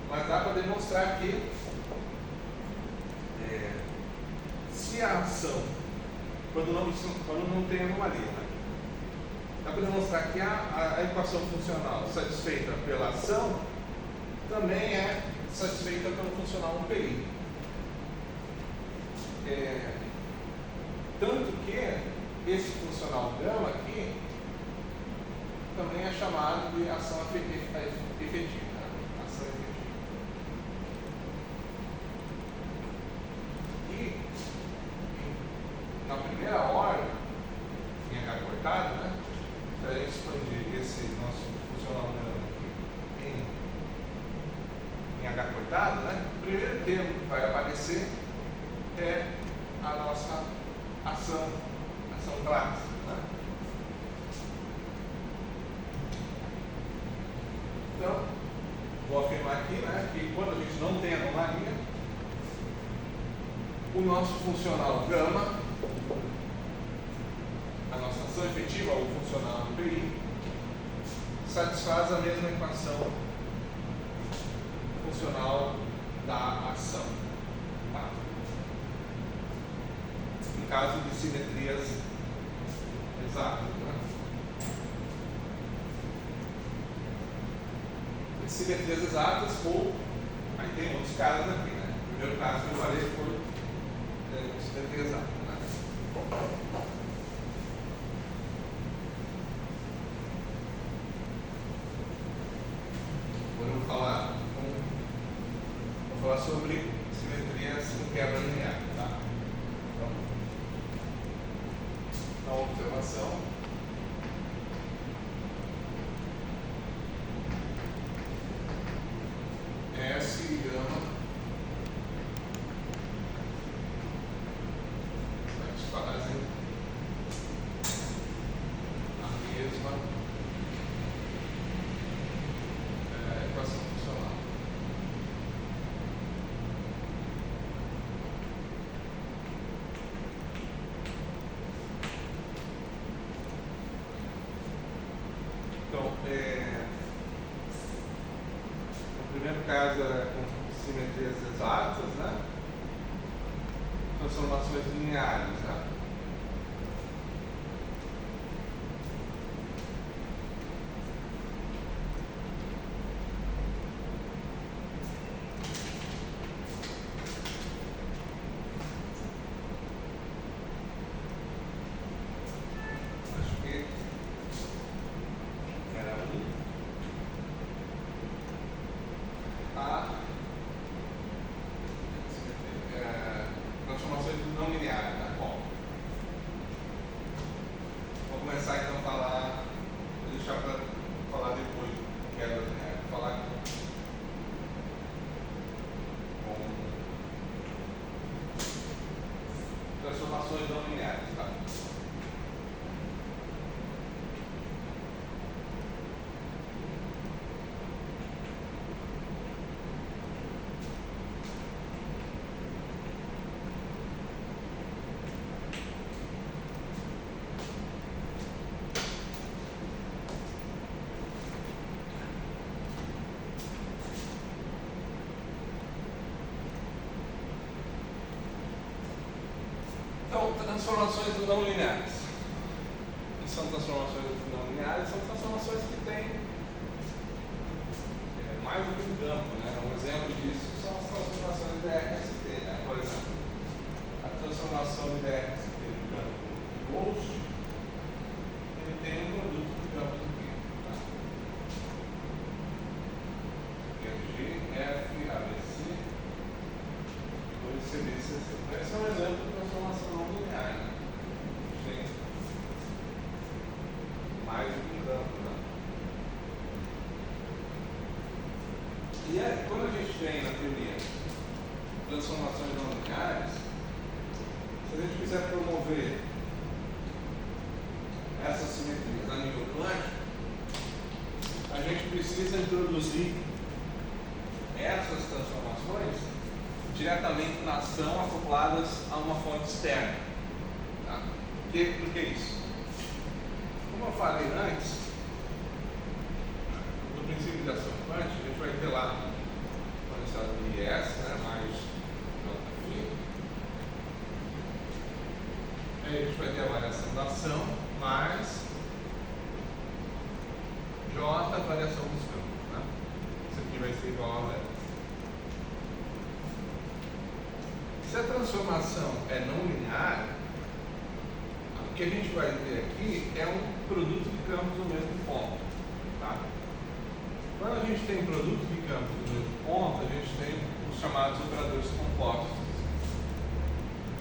Mas dá para demonstrar que se a ação, quando não tem anomalia, né? Dá para demonstrar que a equação funcional satisfeita pela ação também é satisfeita pelo funcional no PI. Tanto que esse funcional gama aqui também é chamado de ação efetiva. Ação efetiva. E na primeira ordem, em H cortado, né? Se a gente expandir esse nosso funcional gama aqui em H cortado, né? O primeiro termo que vai aparecer é a nossa ação clássica, né? Então, vou afirmar aqui, né, que quando a gente não tem anomalia, o nosso funcional gama, a nossa ação efetiva ou funcional do PI, satisfaz a mesma equação funcional da ação. Tá? Em caso de simetrias exatas, né? De simetrias exatas ou, aí tem outros casos aqui, né? O primeiro caso que eu falei foi simetria exata, né? falar sobre simetrias em quebra linear. Tá? Então, a observação. S e gama satisfazem a mesma equação funcional. Então, no primeiro caso era com simetrias exatas, né? Transformações lineares, né? Acho que era transformações não lineares, tá? Bom, vou começar então a falar, vou deixar para falar depois do quebra linear, vou falar com transformações não lineares, tá? Então, transformações não lineares. O que são transformações não lineares? São transformações que têm mais do que um campo, né? Um exemplo disso são as transformações de DRST, né? Por exemplo, a transformação de DRST do campo Gauss, ele tem um produto do campo do Q. Tá? G, F, ABC, 2CB, CC. Esse é um exemplo de transformação não linear, né? Tem mais do que um campo, né? E aí, quando a gente tem na teoria transformações não lineares, se a gente quiser promover essas simetrias a nível quântico, a gente precisa introduzir essas transformações diretamente na ação acopladas a uma fonte externa. Tá? Por que isso? Como eu falei antes, no princípio de ação quântica, a gente vai ter lá o potencial de IS, né, mais Jφ. Aí a gente vai ter a variação da ação mais J, variação dos campos. Né? Isso aqui vai ser igual a zero. Se a transformação é não linear, o que a gente vai ter aqui é um produto de campos no mesmo ponto. Tá? Quando a gente tem produto de campos no mesmo ponto, a gente tem os chamados operadores compostos.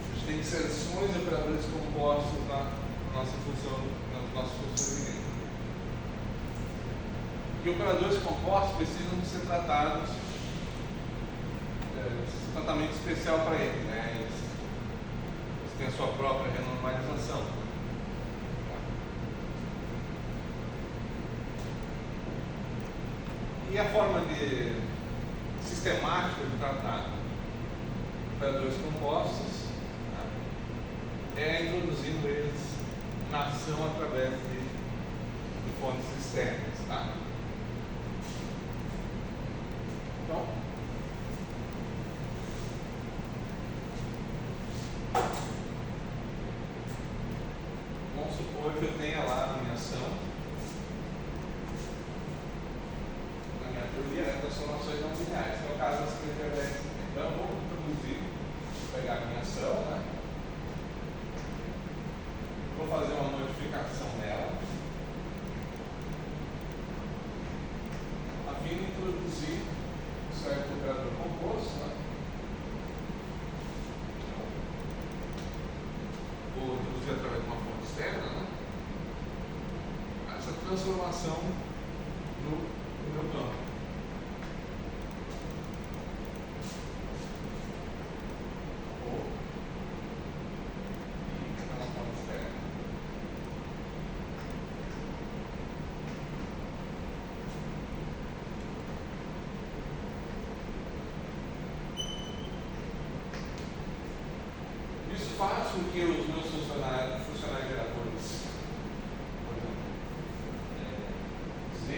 A gente tem inserções de operadores compostos na nossa função, nas nossas funções de linha. E operadores compostos precisam ser tratados, tratamento especial para eles, né? Eles têm a sua própria renormalização. E a forma sistemática de tratar operadores compostos, tá, é introduzindo eles na ação através de fontes externas. Tá? Então, vamos supor que eu tenha lá na minha ação, na minha teoria, né, transformações não lineares, que é o caso da simetria DRST. Então, eu vou introduzir, vou pegar a minha ação, né, vou fazer uma modificação nela, transformação no meu campo. Ou I é uma fonte externa. Isso faz com que os meus funcionários geradores, por exemplo, Z,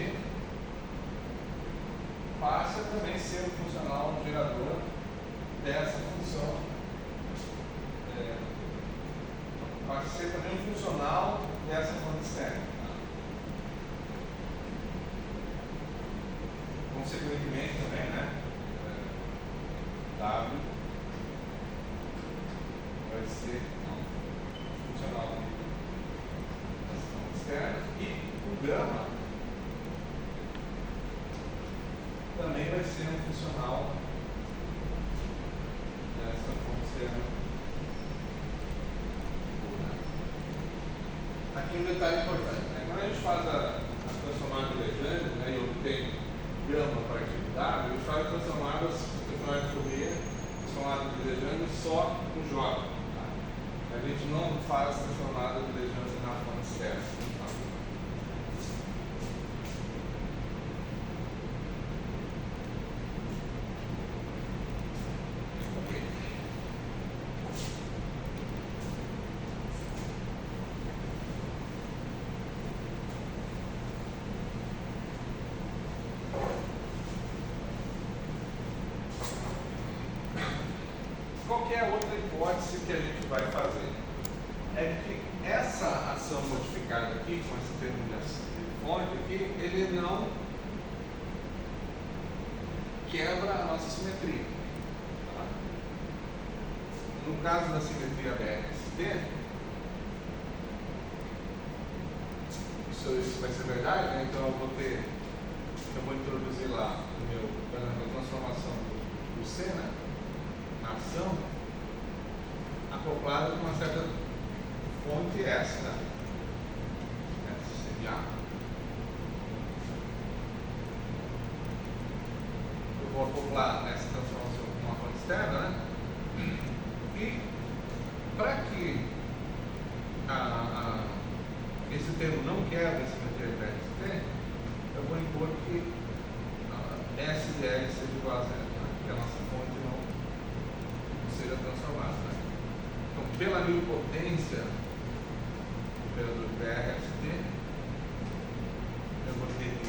passe a também ser um funcional gerador dessa função. Passe a ser também um funcional dessa fonte externa. Consequentemente também, né? W vai ser funcional dessa fonte externa e o gama também vai ser um funcional dessa fonte externa. Aqui um detalhe importante, né? Quando a gente faz a transformada de Legendre, né, e obtém gama a partir do W, a gente faz transformada de Fourier, transformada de Legendre só com J. Tá? A gente não faz transformada de Legendre na fonte externa. Tá? Qualquer outra hipótese que a gente vai fazer é que essa ação modificada aqui, com esse termo de fonte aqui, ele não quebra a nossa simetria. Tá? No caso da simetria BRST, isso vai ser verdade, né? Então eu vou introduzir lá a transformação do C, né? Ação acoplada com uma certa fonte S, né? S seria A. Eu vou acoplar essa transformação com uma fonte externa, né? E para que esse termo não quebre a simetria BRST, eu vou impor que S de L seja igual a zero, né? Que a nossa fonte não seja transformada. Né? Então, pela nilpotência do operador BRST, eu vou ter que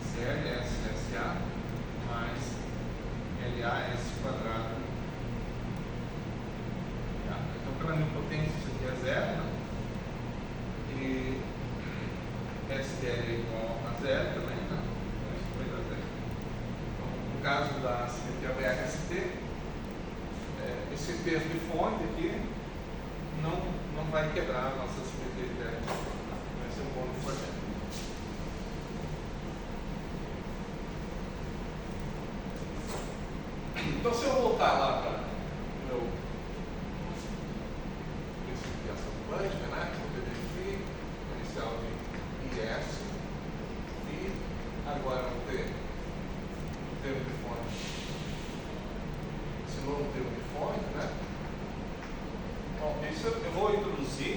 SL, SSA mais LAS quadrado. Tá? Então, pela nilpotência, isso aqui é zero, né? E SL é igual a zero também, né? Isso vai dar zero. No caso da simetria BRST, esse termo de fonte aqui não vai quebrar a nossa simetria de BRST. Vai ser um ponto importante. Então, se eu voltar lá para o meu princípio de ação quântica, né? Vou ter φ inicial de IS, e agora vou ter termo de fonte, esse novo termo de fonte, né? Bom, isso eu vou introduzir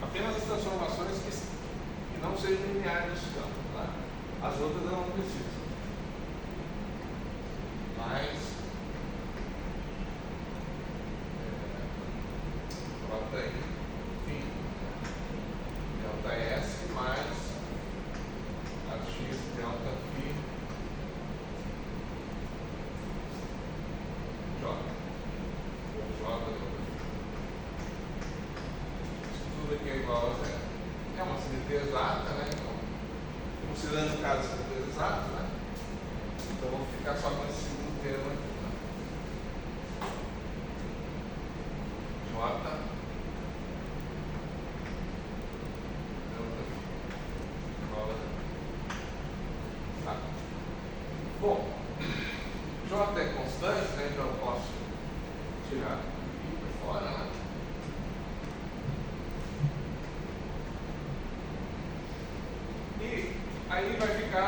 apenas as transformações que não sejam lineares nesse campo, tá? As outras eu não preciso. Mas bota aí, enfim, delta S mais a x delta φ J. J isso tudo aqui é igual a zero. É uma simetria exata, né? Então, considerando o caso de simetria exata, né? Então vou ficar só com esse segundo termo aqui. Né? J delta igual a zero. Tá. Bom, J é constante, né? Então eu posso tirar I para fora, né?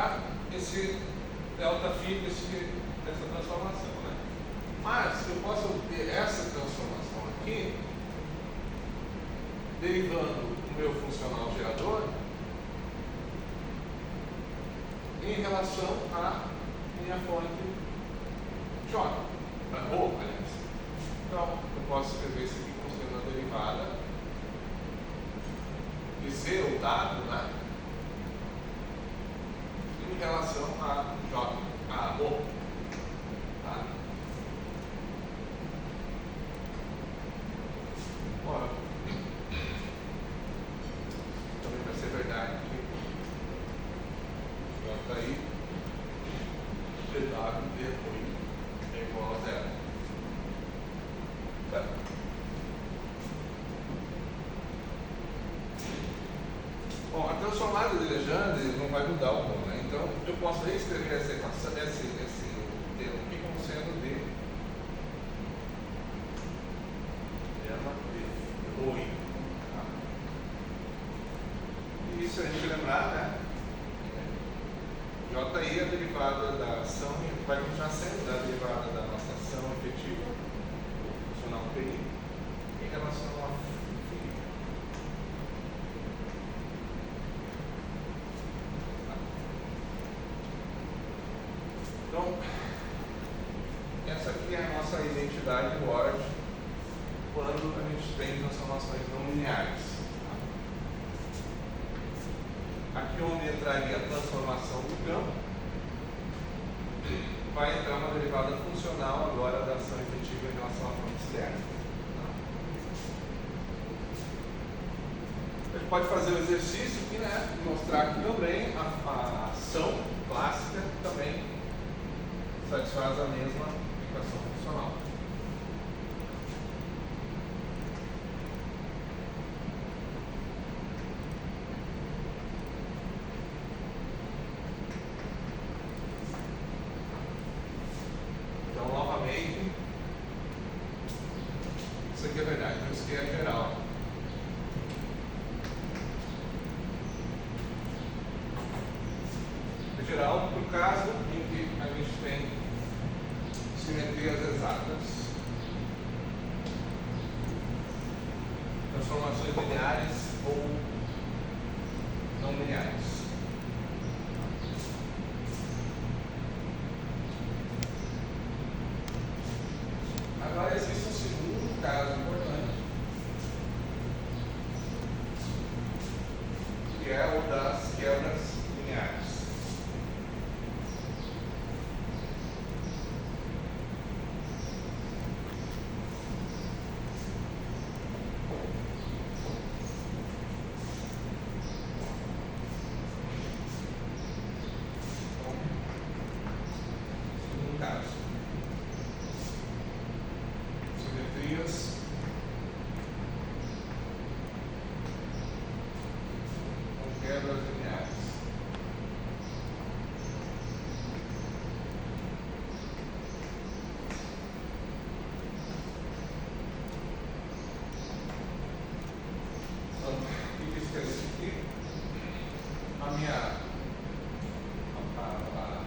para esse delta phi dessa transformação, né? Mas eu posso obter essa transformação aqui derivando o meu funcional gerador em relação à minha fonte J, ou, aliás. Então, eu posso escrever isso aqui como sendo a derivada de Z, ou dado, né? Em relação a J, a O. Tá? Ora, também vai ser verdade que J dW depois é igual a zero. Tá. Bom, a transformada de Legendre não vai mudar o ponto, né? Então, eu posso reescrever essa equação, esse termo aqui como sendo de lemma de Rho. Tá? E isso a gente lembrar, né? JI é a derivada da ação, vai continuar sendo a derivada da nossa ação efetiva, o funcional PI, em relação a φ. Então, essa aqui é a nossa identidade Word quando a gente tem transformações não lineares. Aqui onde entraria a transformação do campo, vai entrar uma derivada funcional agora da ação efetiva em relação à fonte externa. A gente pode fazer o exercício aqui, né? E mostrar que também a ação clássica também satisfaz a mesma equação funcional. Então, novamente, isso aqui é verdade, então isso aqui é geral. É geral para o caso em que a gente tem simetrias exatas, transformações lineares ou não lineares. Agora existe um segundo caso importante, que é o das quebras lineares. Segundo caso, simetrias com quebras lineares. Então, o que isso quer dizer aqui? A minha a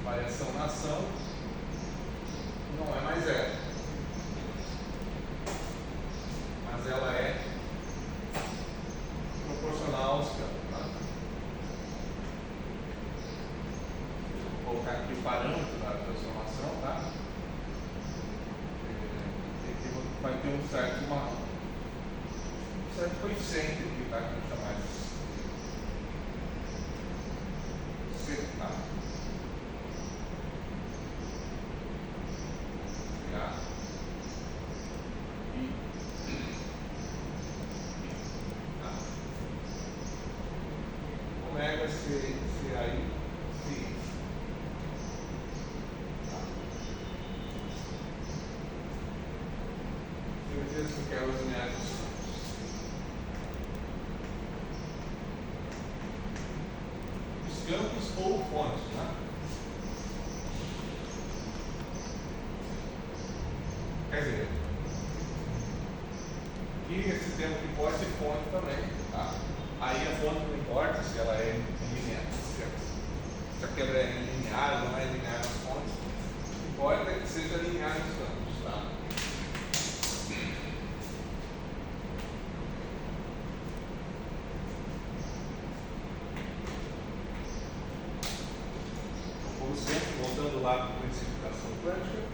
variação na ação não é mais zero, mas ela é proporcional aos campos. Tá? Vou colocar aqui o parâmetro da transformação, tá? E vai ter um certo coeficiente aqui, tá? Que eu vou chamar de C, tá? Tá? E tá? Omega C aí, sim. Tá? Simetrias com quebras lineares. Os campos ou fontes, né? Quer dizer, e esse termo que pode ser fonte também, tá? Aí a fonte não importa se ela é linear, certo? quebra é linear, não é linear nas fontes. O que importa é que seja linear nos campos, tá? Como sempre, voltando lá para o princípio da ação quântica.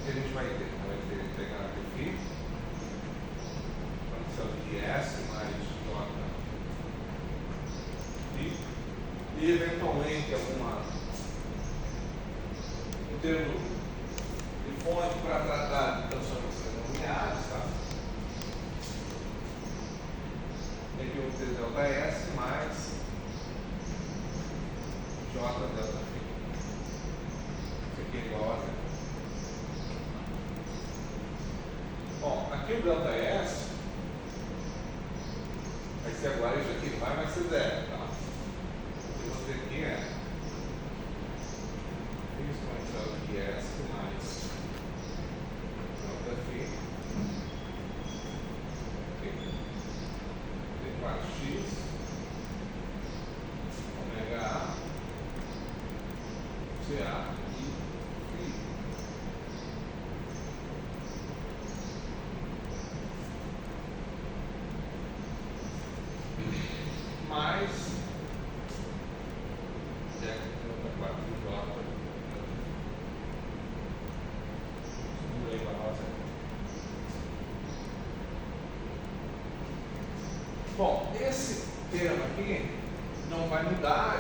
A gente vai ter pegar aqui, condição de S mais J e eventualmente em termos de fonte para tratar de transformações não lineares, tá? Tem que ter delta S mais J delta φ. Isso aqui é igual a zero. Bom, aqui o delta S vai ser agora isso aqui, não vai mais ser zero, tá? O que você aqui é exponencial de S mais delta φ d4x ômega A CA e φ. Mais delta 4J bom, esse termo aqui não vai mudar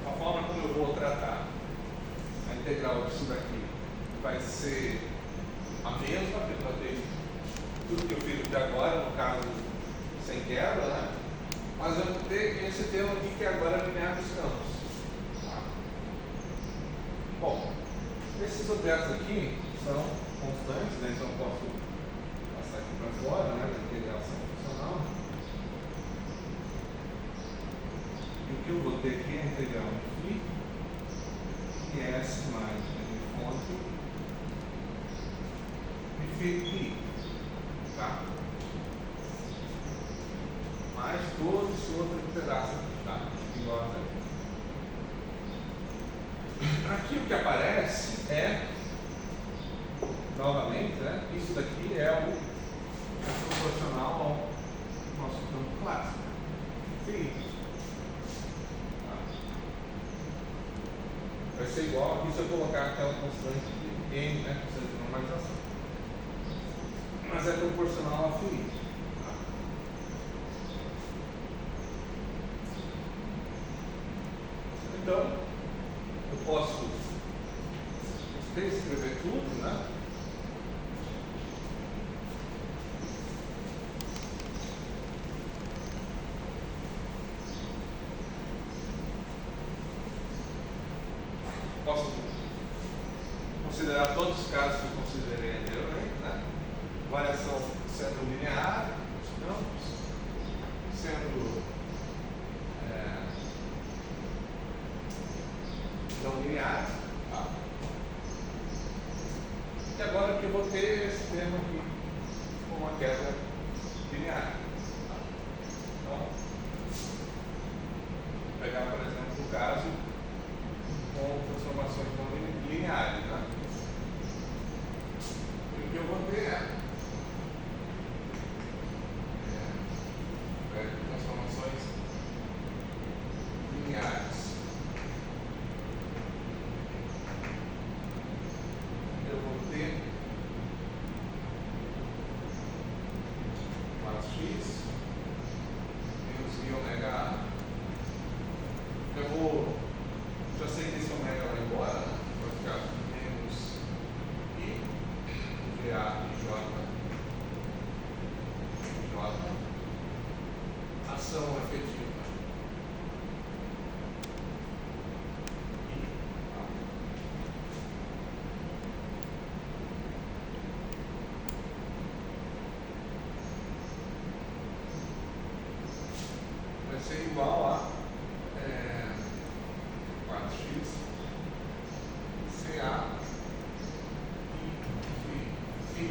a forma como eu vou tratar a integral disso daqui vai ser a mesma, porque eu tenho tudo que eu fiz até agora, no caso sem quebra, né? Mas eu vou ter esse termo aqui que agora é linear dos campos. Tá? Bom, esses objetos aqui são constantes, né? Então eu posso passar aqui para fora, né? Da integração funcional. E o que eu vou ter aqui é a integral de φ e S mais n fonte de φ, tá? Mais todo esse outro pedaço aqui, tá? Igual a zero. Aqui o que aparece é, novamente, né? Isso daqui é proporcional ao nosso campo clássico. Sim. Tá? Vai ser igual aqui se eu colocar aquela constante de n, né? Constante de normalização. Mas é proporcional ao φ. Então, eu posso reescrever tudo, né? Posso considerar todos os casos que eu considerei anteriormente, né? Variação sendo linear, os campos, sendo não linear, tá? E agora que eu vou ter esse termo aqui com uma quebra linear. Tá? Então, vou pegar, por exemplo, o caso com transformações não lineares, né? E o que eu vou ter é transformações lineares. Eu vou ter mais x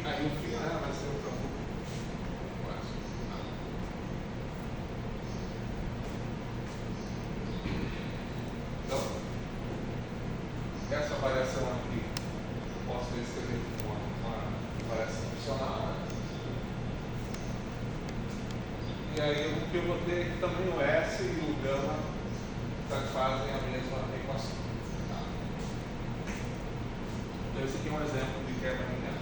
Aí o fim, né, vai ser o campo clássico. Então, essa variação aqui, eu posso escrever como uma variação funcional, né? E aí o que eu vou ter aqui também o S e o gama satisfazem a mesma equação. Tá? Então esse aqui é um exemplo de quebra linear.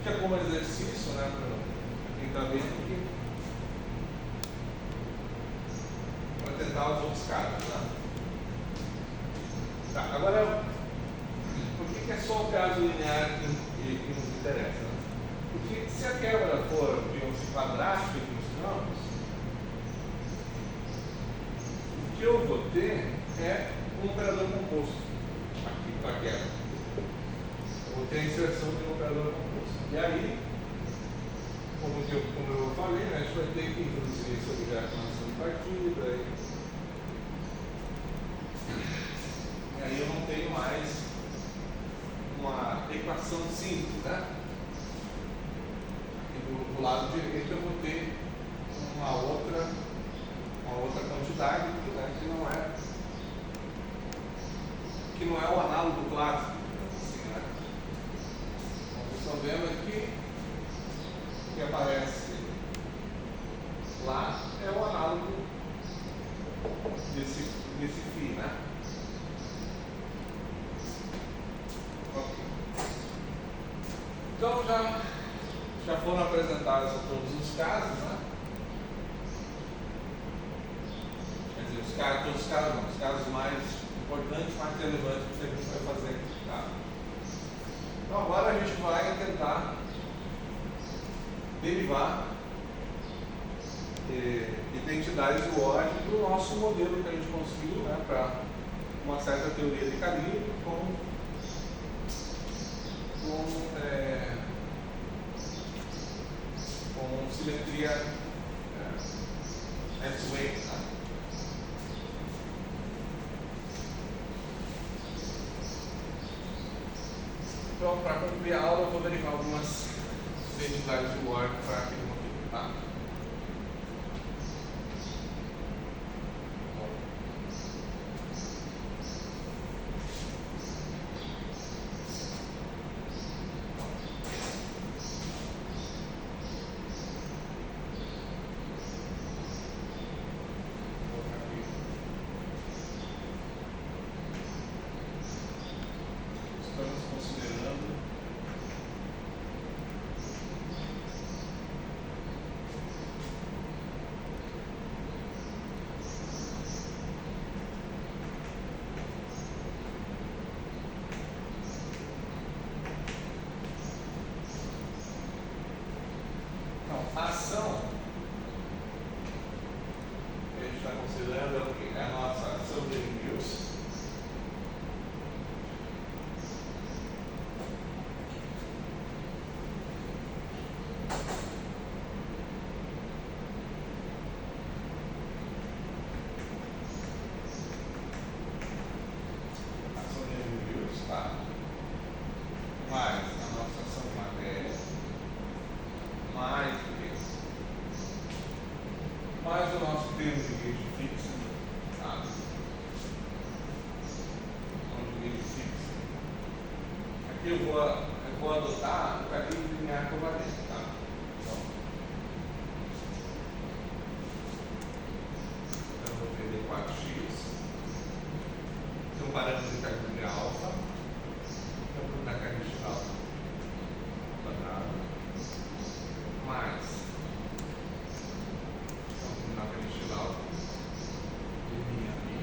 Fica como exercício, né, para quem está vendo aqui, para tentar os outros casos. Né? Tá, agora, por que é só o caso linear que nos interessa? Né? Porque se a quebra for, digamos, quadrática aqui nos campos, o que eu vou ter é um operador composto aqui para a quebra. Eu vou ter a inserção de um operador composto. E aí, como eu falei, né, a gente vai ter que introduzir esse objeto na ação de partida. E aí eu não tenho mais uma equação simples, né? Aqui do lado direito eu vou ter uma outra quantidade né, que não é o análogo clássico, assim, né? Então, vocês estão vendo aqui que aparece lá é o análogo desse φ, né? Okay. Então já foram apresentados todos os casos, né? Quer dizer, todos os casos não, os casos mais importantes, mais relevantes que a gente vai fazer aqui, tá? Então agora a gente vai tentar derivar identidades do ordem do nosso modelo que a gente conseguiu, né, para uma certa teoria de calibre com simetria S-way. Tá? Então, para concluir a aula, eu vou derivar algumas identidades do ordem para aquele modelo. Tá? Estamos considerando a ação que a gente está considerando é o quê? É a nossa ação de envios. Ação de envios, tá? Mais a nossa ação de matéria. Mais o que? Mais o nosso termo de gauge fixo, tá? O de gauge fixo. Aqui eu vou adotar o calibre linear covalente, tá? Então, eu vou ter D4x, tem um parâmetro de calibre alfa, então vou dar calibre alfa quadrado, mais na calibre alfa de minha aqui,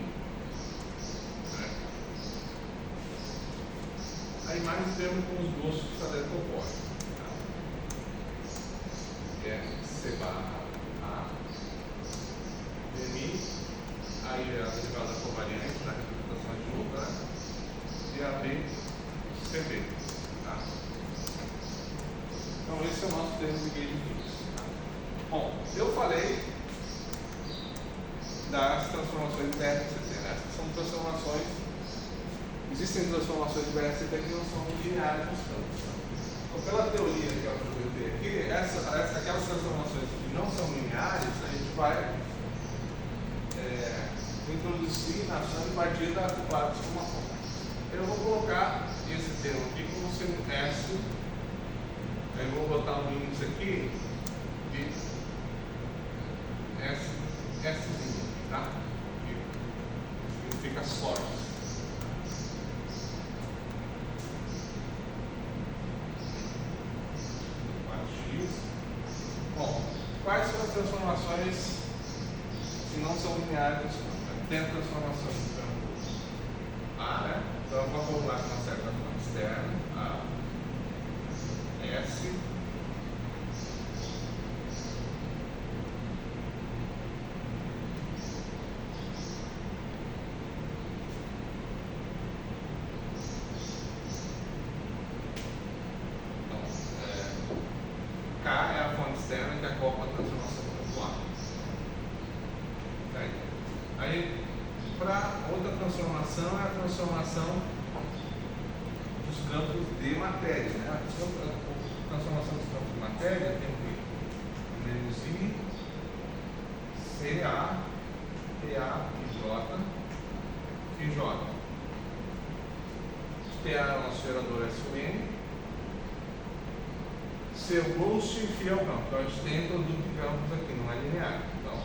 certo? Aí mais o termo com os gostos de fazer compósito, tá? Que é C barra A de mi, aí a derivada covariante na representação adjunta, né? E a B CB, tá? Então esse é o nosso termo de gauge fixo. Tá? Bom, eu falei das transformações de BRCT, né? Essas são transformações. Existem transformações de BRCT que não são lineares nos campos. Né? Então, pela teoria que eu apresentei aqui, aquelas transformações que não são lineares, a gente vai introduzir na ação a partir da quadra de transformação. Eu vou colocar esse termo aqui como sendo S. Eu vou botar um índice aqui de Szinho, tá? Que significa source. Bom, quais são as transformações que não são lineares? Tem a transformação do campo A, né? Então vamos formular com uma certa fonte externa, A, S, K é a fonte externa que acopla a transformação do campo A. Tá? Aí, para outra transformação, é a transformação dos campos de matéria. Né? A transformação dos campos de matéria tem que menos I, CA, PA, PJ, FJ. PA é o nosso gerador SUN. Seu ghost e fiel campo. Então a gente tem produto de campos aqui, não é linear. Então,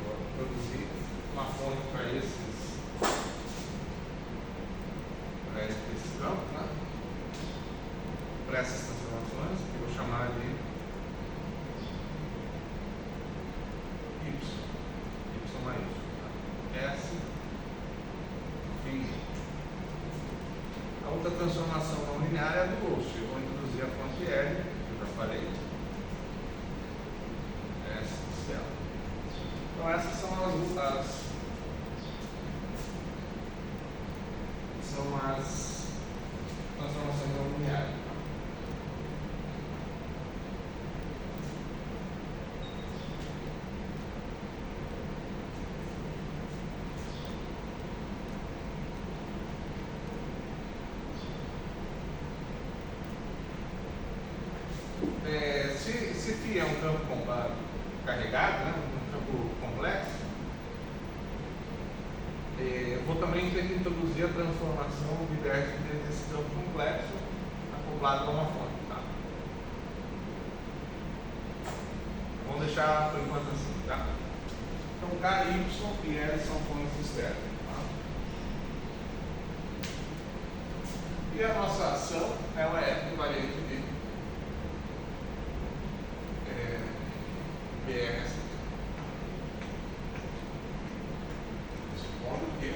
vou produzir uma fonte para esse campo, né? Para essas transformações, que eu vou chamar de Y maiúsculo. Tá? S, φ. A outra transformação não linear é a do ghost. Eu vou introduzir a fonte L. Falei. Então essas são as transformações não lineares. Se φ é um campo carregado, né, um campo complexo, eu vou também ter que introduzir a transformação diversa desse campo complexo acoplado a uma fonte. Tá? Vamos deixar por enquanto assim. Tá? Então, K, Y e L são fontes externas. Tá? E a nossa ação ela é equivalente de BRS. Supondo que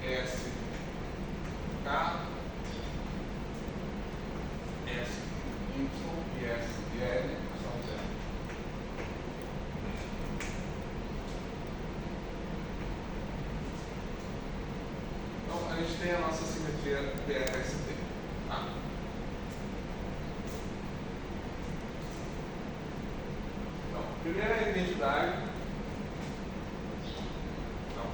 S, K, S, Y e S e L são zero. Então a gente tem a nossa simetria BRST. Tá? Primeira identidade. Então,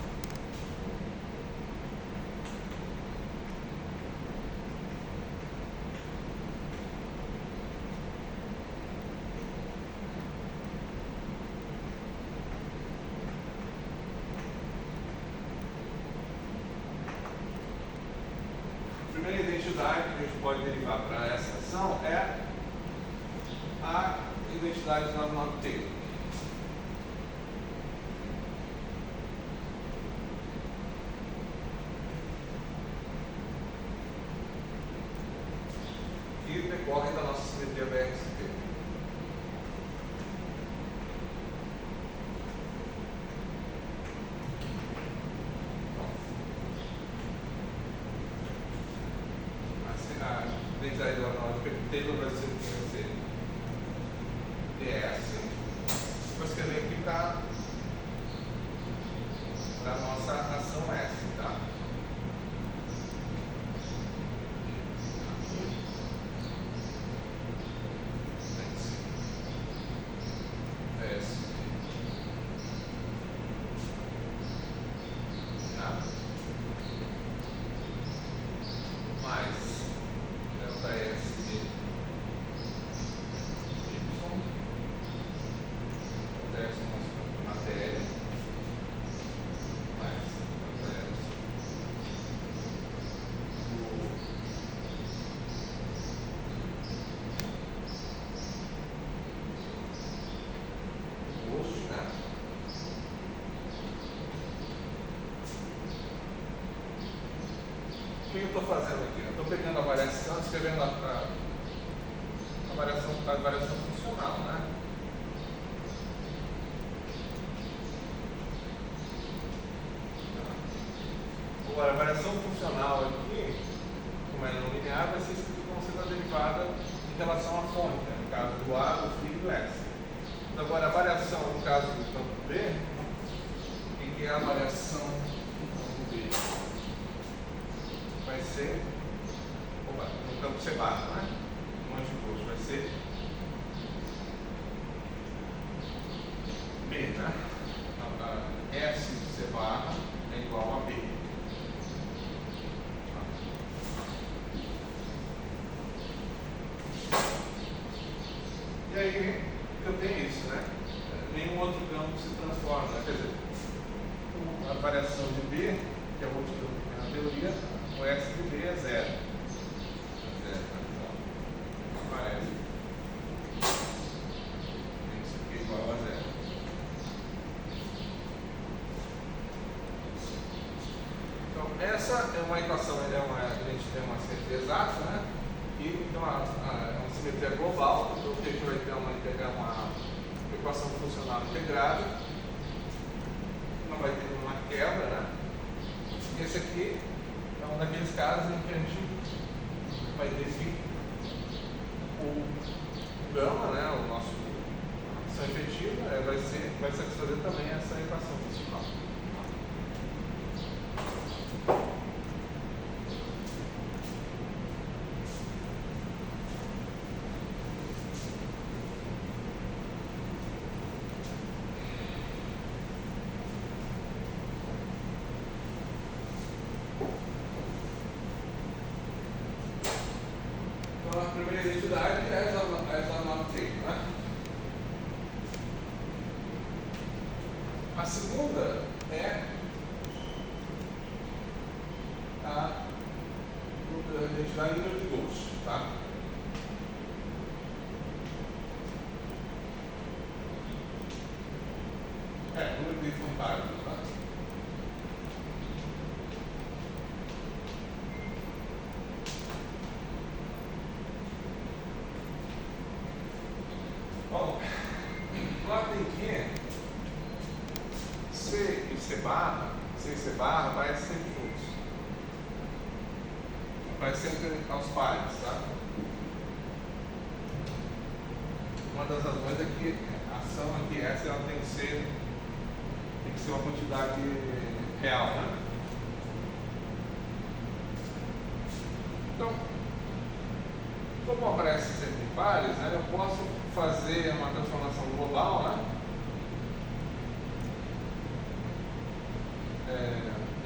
a primeira identidade que a gente pode derivar para essa ação é a identidade 99T. Que decorre da nossa simetria BRST. A identidade do anal de PT vai ser DS. Vou escrever aqui para a nossa ação S, tá? que eu estou fazendo aqui? Eu estou pegando a variação, escrevendo a variação funcional, né? Agora, a variação funcional aqui, como é não linear, vai ser escrito como sendo a derivada em relação à fonte, né? No caso do A, do φ e do S. Então, agora, a variação no caso do campo B, o que é a variação no campo B? Vai ser, no campo C barra, né? No anteposto, vai ser B, né? A S de C barra é igual a B. E aí eu tenho isso, né? Nenhum outro campo se transforma, né? Quer dizer, a variação de B, que é o outro campo que tem na teoria, o S de B é zero. É zero, então aparece. Isso aqui é igual a zero. Então, essa é uma equação, a gente tem uma simetria exata, né? E então, é uma simetria global, então o que a gente vai ter uma equação funcional integrada, não vai ter uma quebra, né? Esse aqui é um daqueles casos em que a gente vai ter o gama, né? O nosso ação efetiva, vai satisfazer também essa equação funcional. Então, a primeira identidade é a not taken, né? A segunda é a identidade número de Gauss, tá? Número de fantasmas, tá? Bom, notem que C e C barra vai sempre juntos. Vai sempre aos pares, tá? Uma das razões é que a ação aqui, essa, ela tem que ser uma quantidade real, né? Então, como aparece sempre em pares, né, eu posso fazer uma transformação global, né?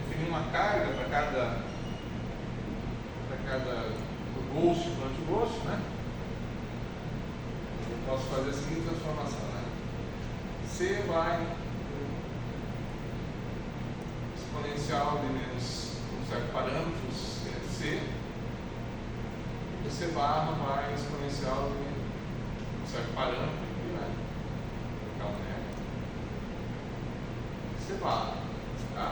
Definir uma carga para cada do Gauss e do anti-Gauss, né? Eu posso fazer a seguinte transformação, né? C vai exponencial de menos um certo parâmetro, C, e C barra vai exponencial de um certo parâmetro aqui, né? Vou colocar C barra, tá?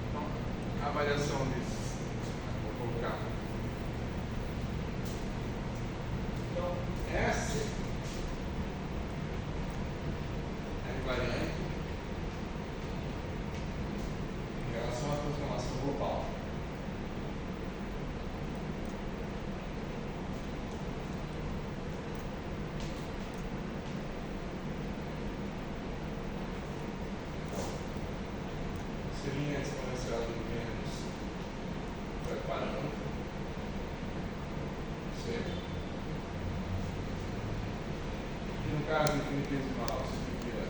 Então, a variação disso, vou colocar. Então, S é invariante em relação à transformação global. Seria exponencial de menos certo parâmetro, certo? E no caso infinitesimal, seria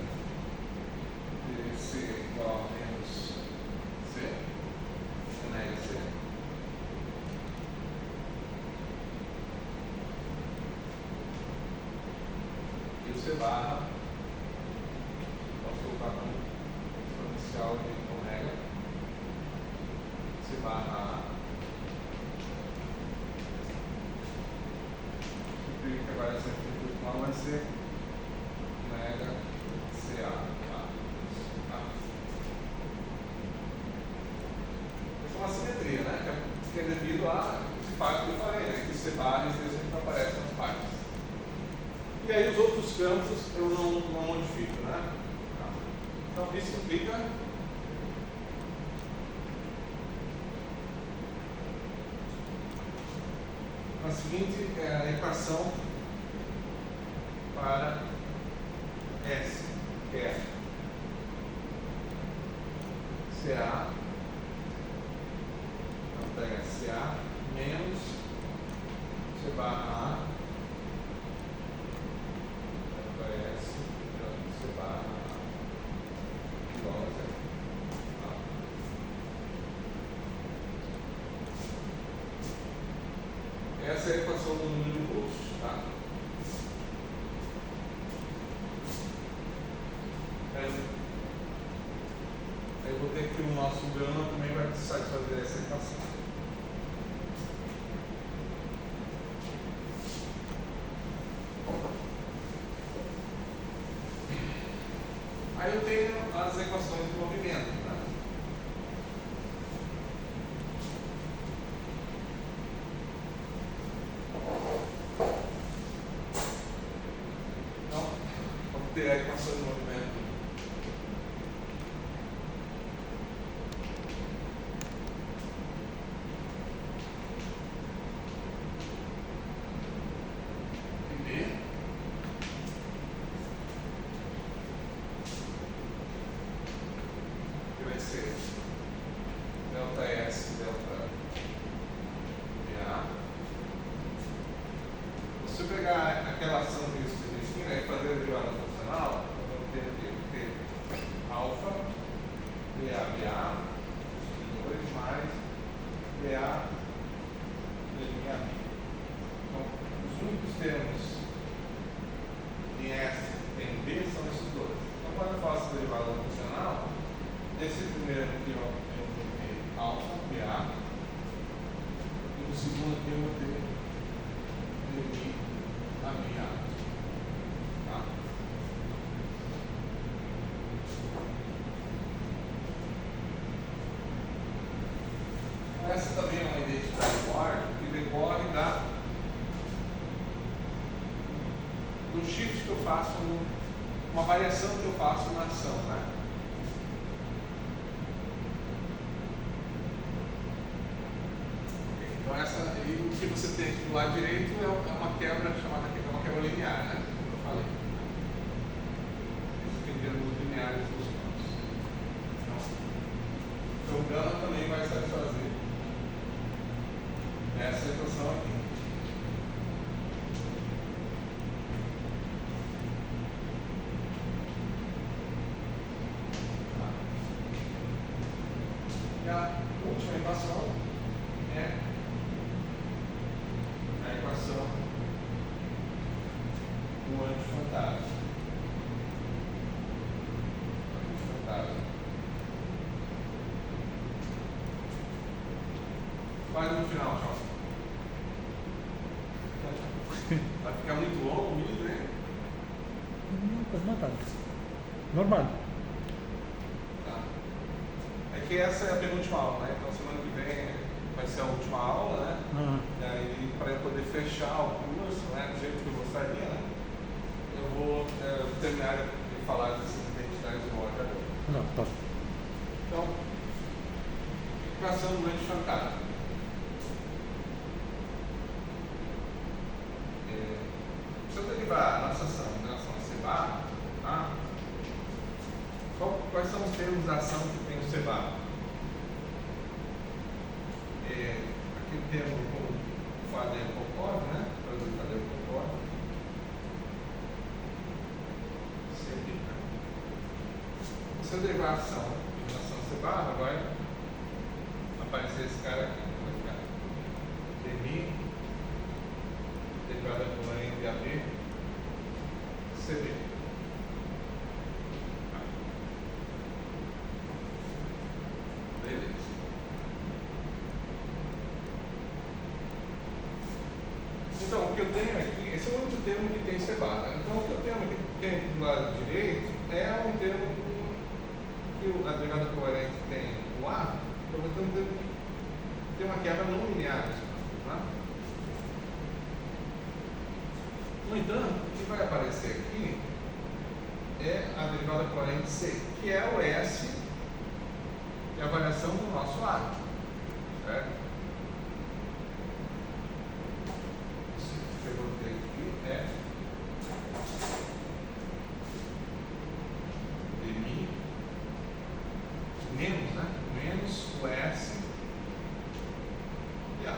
C igual a menos C, omega C. E o C barra, posso colocar como exponencial de omega C barra A. Significa que a variação infinitesimal vai ser omega CA. Tá? lá esse fato que eu falei, né? Que C barra às vezes não aparece nas páginas. E aí os outros campos eu não modifico, né? Então isso implica na seguinte equação para S, que é CA, então pega CA menos C barra A, delta S, C barra A, igual a zero. Essa é a equação do número de volts, tá? Aí eu vou ter que o nosso gama também vai satisfazer essa equação. Aí eu tenho as equações de movimento, né? Então, vamos ter a equação de movimento. Delta S, delta VA. Se eu pegar aquela ação que eu escrevi aqui, né, e fazer a derivada funcional, eu vou ter alfa, VA, 2 mais VA, linha B. Então, os únicos termos em S e em B são esses dois. Então, quando eu faço a derivada funcional, esse primeiro aqui, ó, eu vou ter alfa, VA, e no segundo aqui eu vou ter dmi a BA. Tá? Essa também é uma identidade Bohr que decorre do shift que eu faço, uma variação que eu faço na ação, né? Então e o que você tem aqui do lado direito é uma quebra chamada aqui, uma quebra linear, né? Como eu falei. Isso tem termos lineares dos campos. Então o gama também vai satisfazer essa equação aqui. E a última equação é a equação do antifantasma. Quase no final, tchau. Vai ficar muito longo o vídeo, né? Não, pues não tanto. Normal. Tá. É que essa é a penúltima aula, né? Então semana que vem vai ser a última aula, né? E aí, para poder fechar o curso, né? Do jeito que eu gostaria, né? Eu vou terminar de falar dessas identidades de ordem agora. Não, tá. Então, equação do antifantasma. Se eu derivar a nossa ação em relação a C barra, tá? Quais são os termos da ação que tem o C barra? Aquele termo com o Fadel Popov, né? Traduz Fadel Popov. CB. Se eu derivar a ação em relação a C barra, vai aparecer esse cara aqui. Vai ficar dmi derivada corrente AB, CD. Beleza. Então, o que eu tenho aqui, esse é o único termo que tem C barra. Então, o que eu tenho do lado direito é um termo que a derivada coerente tem o A, eu vou ter um termo tem uma quebra não linear. Tá? No entanto, o que vai aparecer aqui é a derivada por n de C, que é o S de avaliação do nosso arco. Certo? Isso que eu botei aqui é dmi menos, né? Menos o S de A.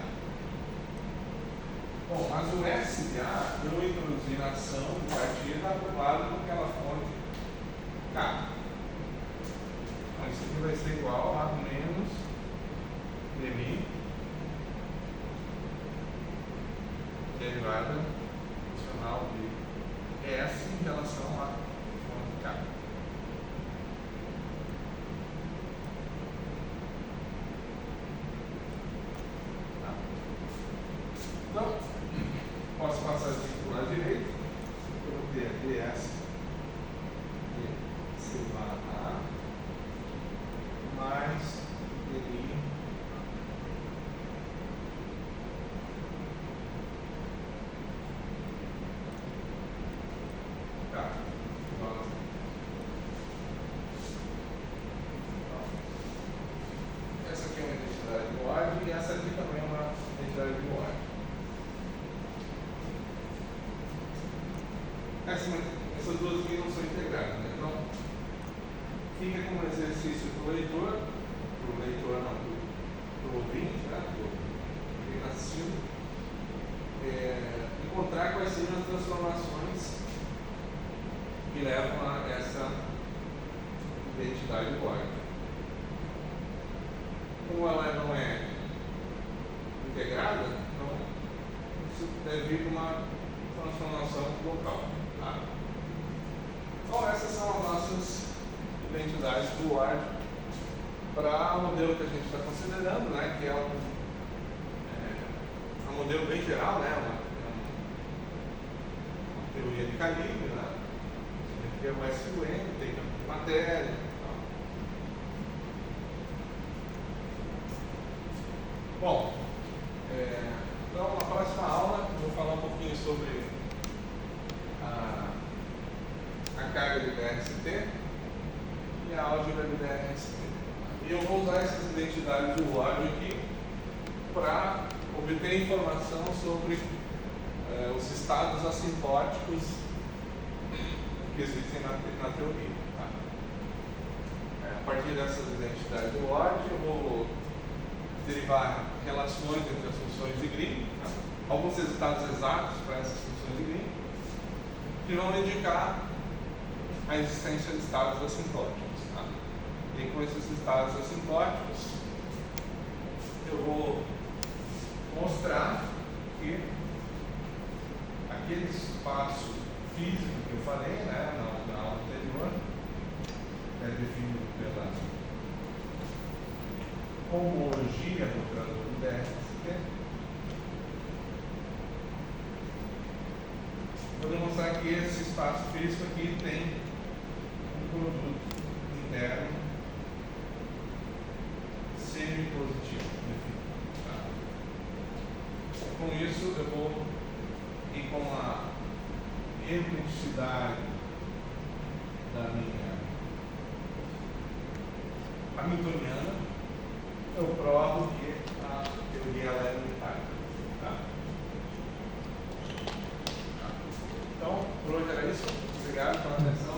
Bom, mas o S de A eu introduzi na ação de partida acoplado com aquela fonte K. Então isso aqui vai ser igual a menos dmi derivada funcional de S em relação à fonte K. Tá? Então, posso passar aqui para o lado direito, eu vou ter ds de sigma A mais dmi tá. Essa aqui é uma identidade de Ward e essa aqui também é uma identidade de Ward. Essas duas aqui não são integradas, né? Então, fica como exercício para o leitor não, para o ouvinte, né? Para quem está assistindo, encontrar quais seriam as transformações que levam a essa identidade de Ward. Como ela não é integrada, então isso deve vir para uma transformação local. Tá? Então essas são as nossas identidades do Ward para o modelo que a gente está considerando, né, que é um modelo bem geral, né, uma teoria de calibre, né, tem o SUN, tem matéria. Tá? Bom, então na próxima aula eu vou falar um pouquinho sobre a carga de BRST e a álgebra de BRST. E eu vou usar essas identidades do Ward aqui para obter informação sobre os estados assintóticos que existem na teoria. Tá? A partir dessas identidades do Ward, eu vou derivar relações entre as funções de Green, tá? Alguns resultados exatos para essas funções de Green, que vão indicar a existência de estados assintóticos. Tá? E com esses estados assintóticos, eu vou mostrar que aquele espaço físico que eu falei, né, na aula anterior, é definido pela homologia do operador do BRST. Vou demonstrar que esse espaço físico aqui tem um produto interno semi-positivo. Tá? Com isso, eu vou ir com a ermeticidade da minha hamiltoniana, eu provo que a teoria ela é unitária. Tá? Então, por hoje era isso. Obrigado pela atenção.